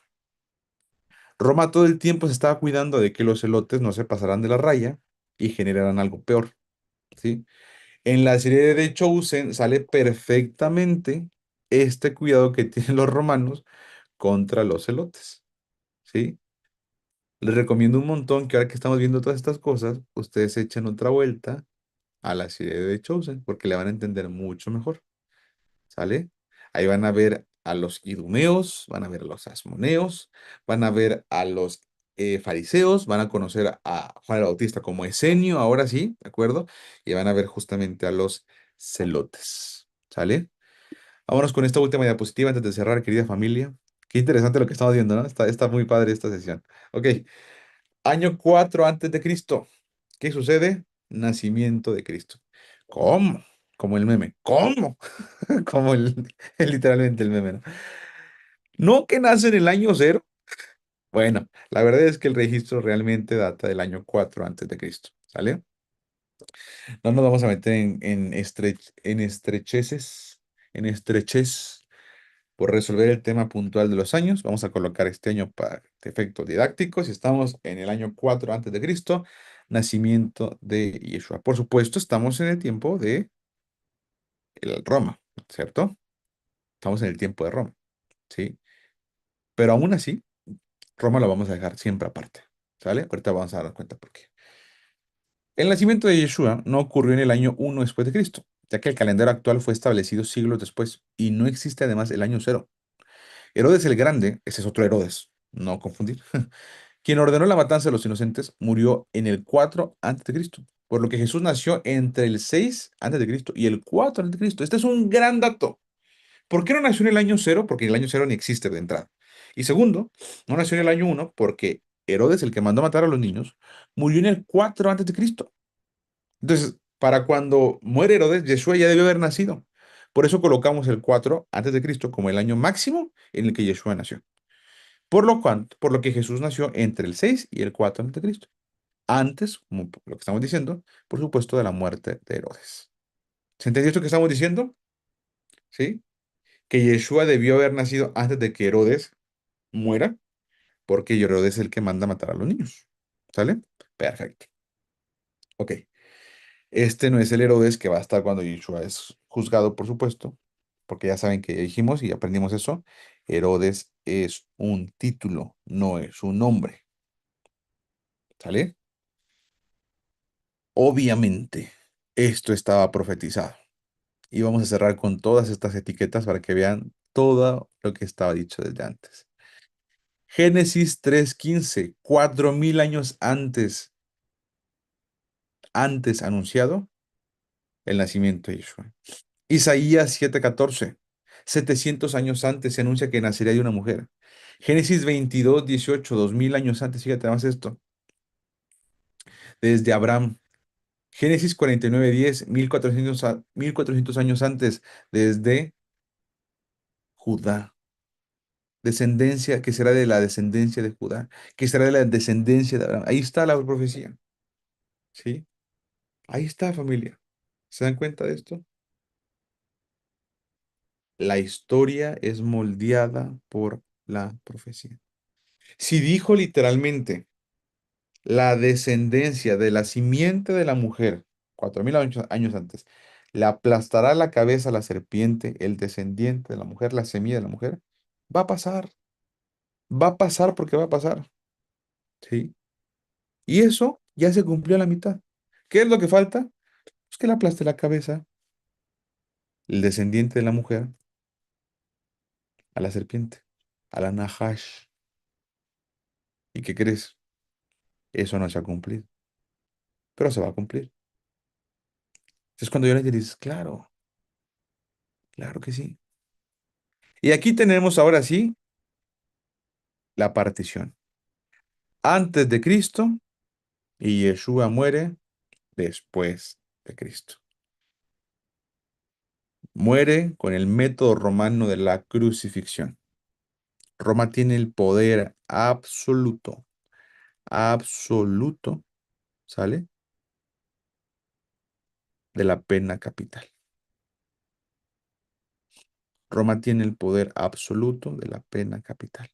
Roma todo el tiempo se estaba cuidando de que los celotes no se pasaran de la raya y generaran algo peor, ¿sí? En la serie de Chosen sale perfectamente este cuidado que tienen los romanos contra los celotes, ¿sí? Les recomiendo un montón que ahora que estamos viendo todas estas cosas, ustedes echen otra vuelta a la serie de Chosen, porque le van a entender mucho mejor, ¿sale? Ahí van a ver a los idumeos, van a ver a los asmoneos, van a ver a los fariseos, van a conocer a Juan el Bautista como Esenio, ahora sí, ¿de acuerdo? Y van a ver justamente a los celotes, ¿sale? Vámonos con esta última diapositiva antes de cerrar, querida familia. Qué interesante lo que estamos viendo, ¿no? Está muy padre esta sesión. Ok, año 4 antes de Cristo. ¿Qué sucede? Nacimiento de Cristo. ¿Cómo? Como el meme. ¿Cómo? Como literalmente el meme, ¿no? No que nace en el año cero. Bueno, la verdad es que el registro realmente data del año 4 antes de Cristo. ¿Sale? No nos vamos a meter en estrecheces, en estrechez por resolver el tema puntual de los años. Vamos a colocar este año para efectos didácticos y estamos en el año 4 antes de Cristo, nacimiento de Yeshua. Por supuesto, estamos en el tiempo de Roma, ¿cierto? Estamos en el tiempo de Roma, ¿sí? Pero aún así, Roma lo vamos a dejar siempre aparte, ¿sale? Ahorita vamos a darnos cuenta por qué. El nacimiento de Yeshua no ocurrió en el año 1 después de Cristo, ya que el calendario actual fue establecido siglos después y no existe además el año cero. Herodes el Grande, ese es otro Herodes, no confundir, quien ordenó la matanza de los inocentes, murió en el 4 antes de Cristo, por lo que Jesús nació entre el 6 antes de Cristo y el 4 antes de Cristo. Este es un gran dato. ¿Por qué no nació en el año cero? Porque en el año cero ni existe de entrada. Y segundo, no nació en el año uno porque Herodes, el que mandó matar a los niños, murió en el 4 antes de Cristo. Entonces, para cuando muere Herodes, Yeshua ya debió haber nacido. Por eso colocamos el 4 antes de Cristo como el año máximo en el que Yeshua nació. Por lo que Jesús nació entre el 6 y el 4 antes de Cristo. Antes, como lo que estamos diciendo, por supuesto, de la muerte de Herodes. ¿Se entendió esto que estamos diciendo? ¿Sí? Que Yeshua debió haber nacido antes de que Herodes muera, porque Herodes es el que manda matar a los niños. ¿Sale? Perfecto. Ok. Este no es el Herodes que va a estar cuando Yeshua es juzgado, por supuesto, porque ya saben que ya dijimos y aprendimos eso. Herodes es un título, no es un nombre. ¿Sale? Obviamente, esto estaba profetizado. Y vamos a cerrar con todas estas etiquetas para que vean todo lo que estaba dicho desde antes. Génesis 3:15, 4000 años antes antes anunciado el nacimiento de Yeshua. Isaías 7:14. 700 años antes se anuncia que nacería de una mujer. Génesis 22:18, 2000 años antes, fíjate más esto, desde Abraham. Génesis 49:10, 1400 años antes, desde Judá. Descendencia, que será de la descendencia de Judá, que será de la descendencia de Abraham. Ahí está la profecía, ¿sí? Ahí está, familia. ¿Se dan cuenta de esto? La historia es moldeada por la profecía. Si dijo literalmente la descendencia de la simiente de la mujer, 4000 años antes, le aplastará la cabeza a la serpiente, el descendiente de la mujer, la semilla de la mujer, va a pasar, va a pasar porque va a pasar, ¿sí? Y eso ya se cumplió a la mitad. ¿Qué es lo que falta? Pues que le aplaste la cabeza el descendiente de la mujer a la serpiente, a la Nahash. ¿Y qué crees? Eso no se ha cumplido, pero se va a cumplir. Entonces cuando yo le dices, claro, claro que sí. Y aquí tenemos ahora sí la partición. Antes de Cristo y Yeshua muere después de Cristo. Muere con el método romano de la crucifixión. Roma tiene el poder absoluto, absoluto, ¿sale? De la pena capital. Roma tiene el poder absoluto de la pena capital.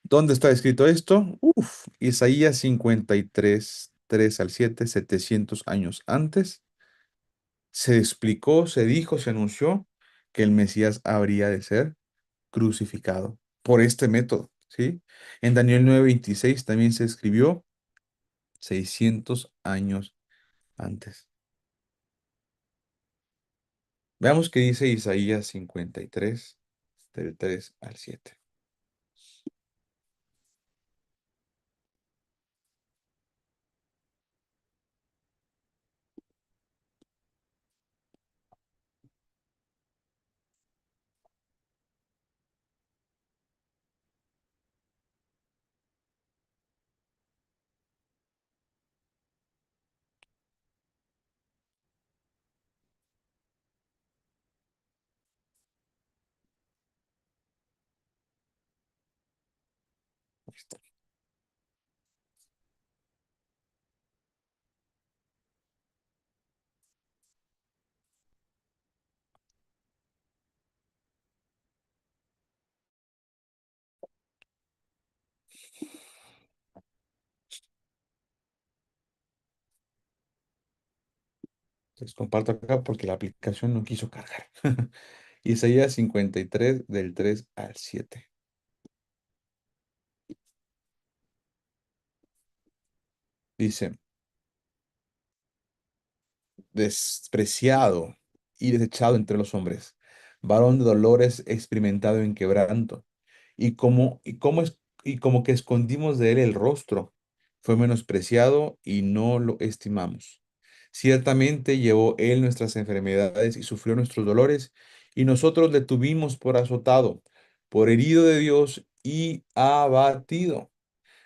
¿Dónde está escrito esto? Isaías 53, 3 al 7, 700 años antes. Se explicó, se dijo, se anunció que el Mesías habría de ser crucificado por este método, ¿sí? En Daniel 9:26 también se escribió 600 años antes. Veamos qué dice Isaías 53, del 3 al 7. Ahí está. Entonces comparto acá porque la aplicación no quiso cargar. Isaías 53 del 3 al 7. Dice, despreciado y desechado entre los hombres, varón de dolores, experimentado en quebranto, y como que escondimos de él el rostro, fue menospreciado y no lo estimamos. Ciertamente llevó él nuestras enfermedades y sufrió nuestros dolores, y nosotros le tuvimos por azotado, por herido de Dios y abatido.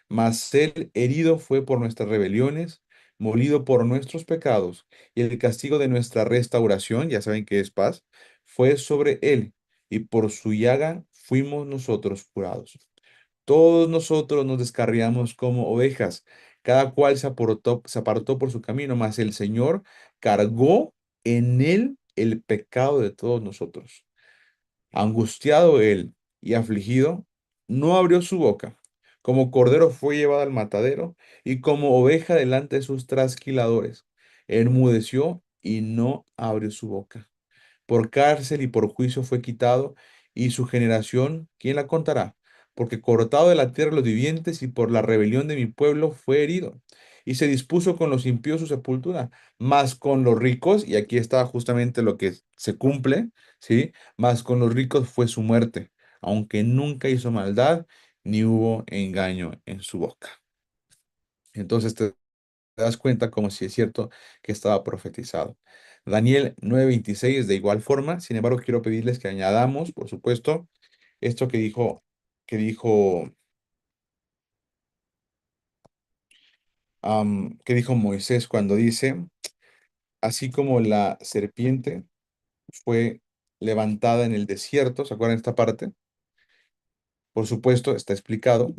Mas él herido fue por nuestras rebeliones, molido por nuestros pecados, y el castigo de nuestra restauración, ya saben que es paz, fue sobre él, y por su llaga fuimos nosotros curados. Todos nosotros nos descarriamos como ovejas, cada cual se apartó por su camino, mas el Señor cargó en él el pecado de todos nosotros. Angustiado él y afligido, no abrió su boca. Como cordero fue llevado al matadero, y como oveja delante de sus trasquiladores. Enmudeció y no abrió su boca. Por cárcel y por juicio fue quitado, y su generación, ¿quién la contará? Porque cortado de la tierra de los vivientes, y por la rebelión de mi pueblo fue herido. Y se dispuso con los impíos su sepultura, mas con los ricos, y aquí está justamente lo que se cumple, ¿sí? Mas con los ricos fue su muerte, aunque nunca hizo maldad, ni hubo engaño en su boca. Entonces, das cuenta como si es cierto que estaba profetizado. Daniel 9:26 de igual forma, sin embargo, quiero pedirles que añadamos, por supuesto, esto que dijo Moisés cuando dice, así como la serpiente fue levantada en el desierto, ¿se acuerdan esta parte? Por supuesto, está explicado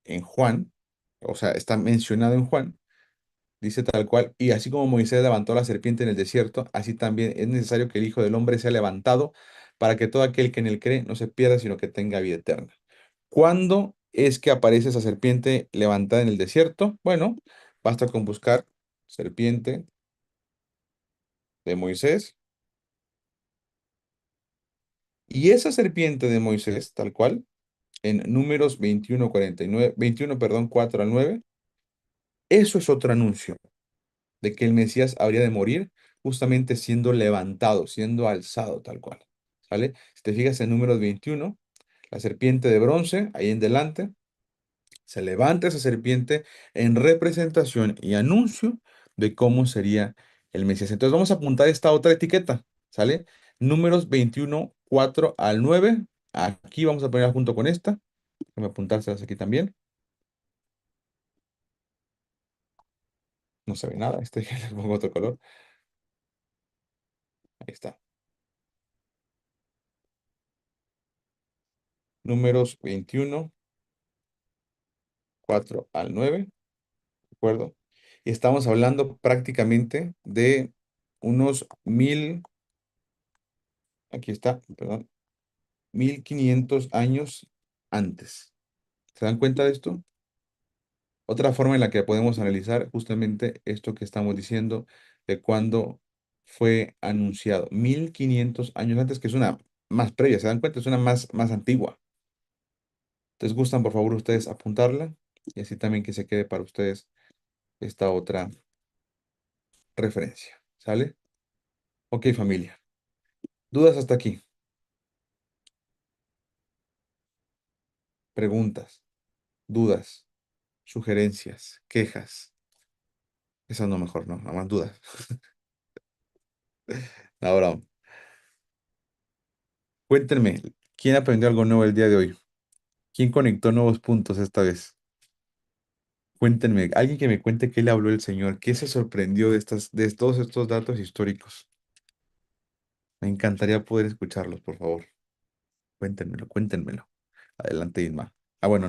en Juan, o sea, está mencionado en Juan, dice tal cual, y así como Moisés levantó la serpiente en el desierto, así también es necesario que el Hijo del Hombre sea levantado para que todo aquel que en él cree no se pierda, sino que tenga vida eterna. ¿Cuándo es que aparece esa serpiente levantada en el desierto? Bueno, basta con buscar serpiente de Moisés, y esa serpiente de Moisés, tal cual, en Números 21:49, 21, perdón, 4 al 9, eso es otro anuncio de que el Mesías habría de morir justamente siendo levantado, siendo alzado tal cual. ¿Sale? Si te fijas en Números 21, la serpiente de bronce, ahí en delante, se levanta esa serpiente en representación y anuncio de cómo sería el Mesías. Entonces vamos a apuntar esta otra etiqueta, ¿sale? Números 21, 4 al 9. Aquí vamos a ponerla junto con esta. Déjame apuntárselas aquí también. No se ve nada. Le pongo otro color. Ahí está. Números 21, 4 al 9. ¿De acuerdo? Y estamos hablando prácticamente de unos aquí está, perdón, 1500 años antes. ¿Se dan cuenta de esto? Otra forma en la que podemos analizar justamente esto que estamos diciendo de cuándo fue anunciado. 1500 años antes, que es una más previa, ¿se dan cuenta? Es una más antigua. ¿Les gustan, por favor, ustedes apuntarla? Y así también que se quede para ustedes esta otra referencia. ¿Sale? Ok, familia. ¿Dudas hasta aquí? Preguntas, dudas, sugerencias, quejas. Esas no mejor, no, nada más dudas. Ahora, cuéntenme, ¿quién aprendió algo nuevo el día de hoy? ¿Quién conectó nuevos puntos esta vez? Cuéntenme, alguien que me cuente qué le habló el Señor, qué se sorprendió de todos estos datos históricos. Me encantaría poder escucharlos, por favor. Cuéntenmelo, cuéntenmelo. Adelante, Isma. Ah, bueno.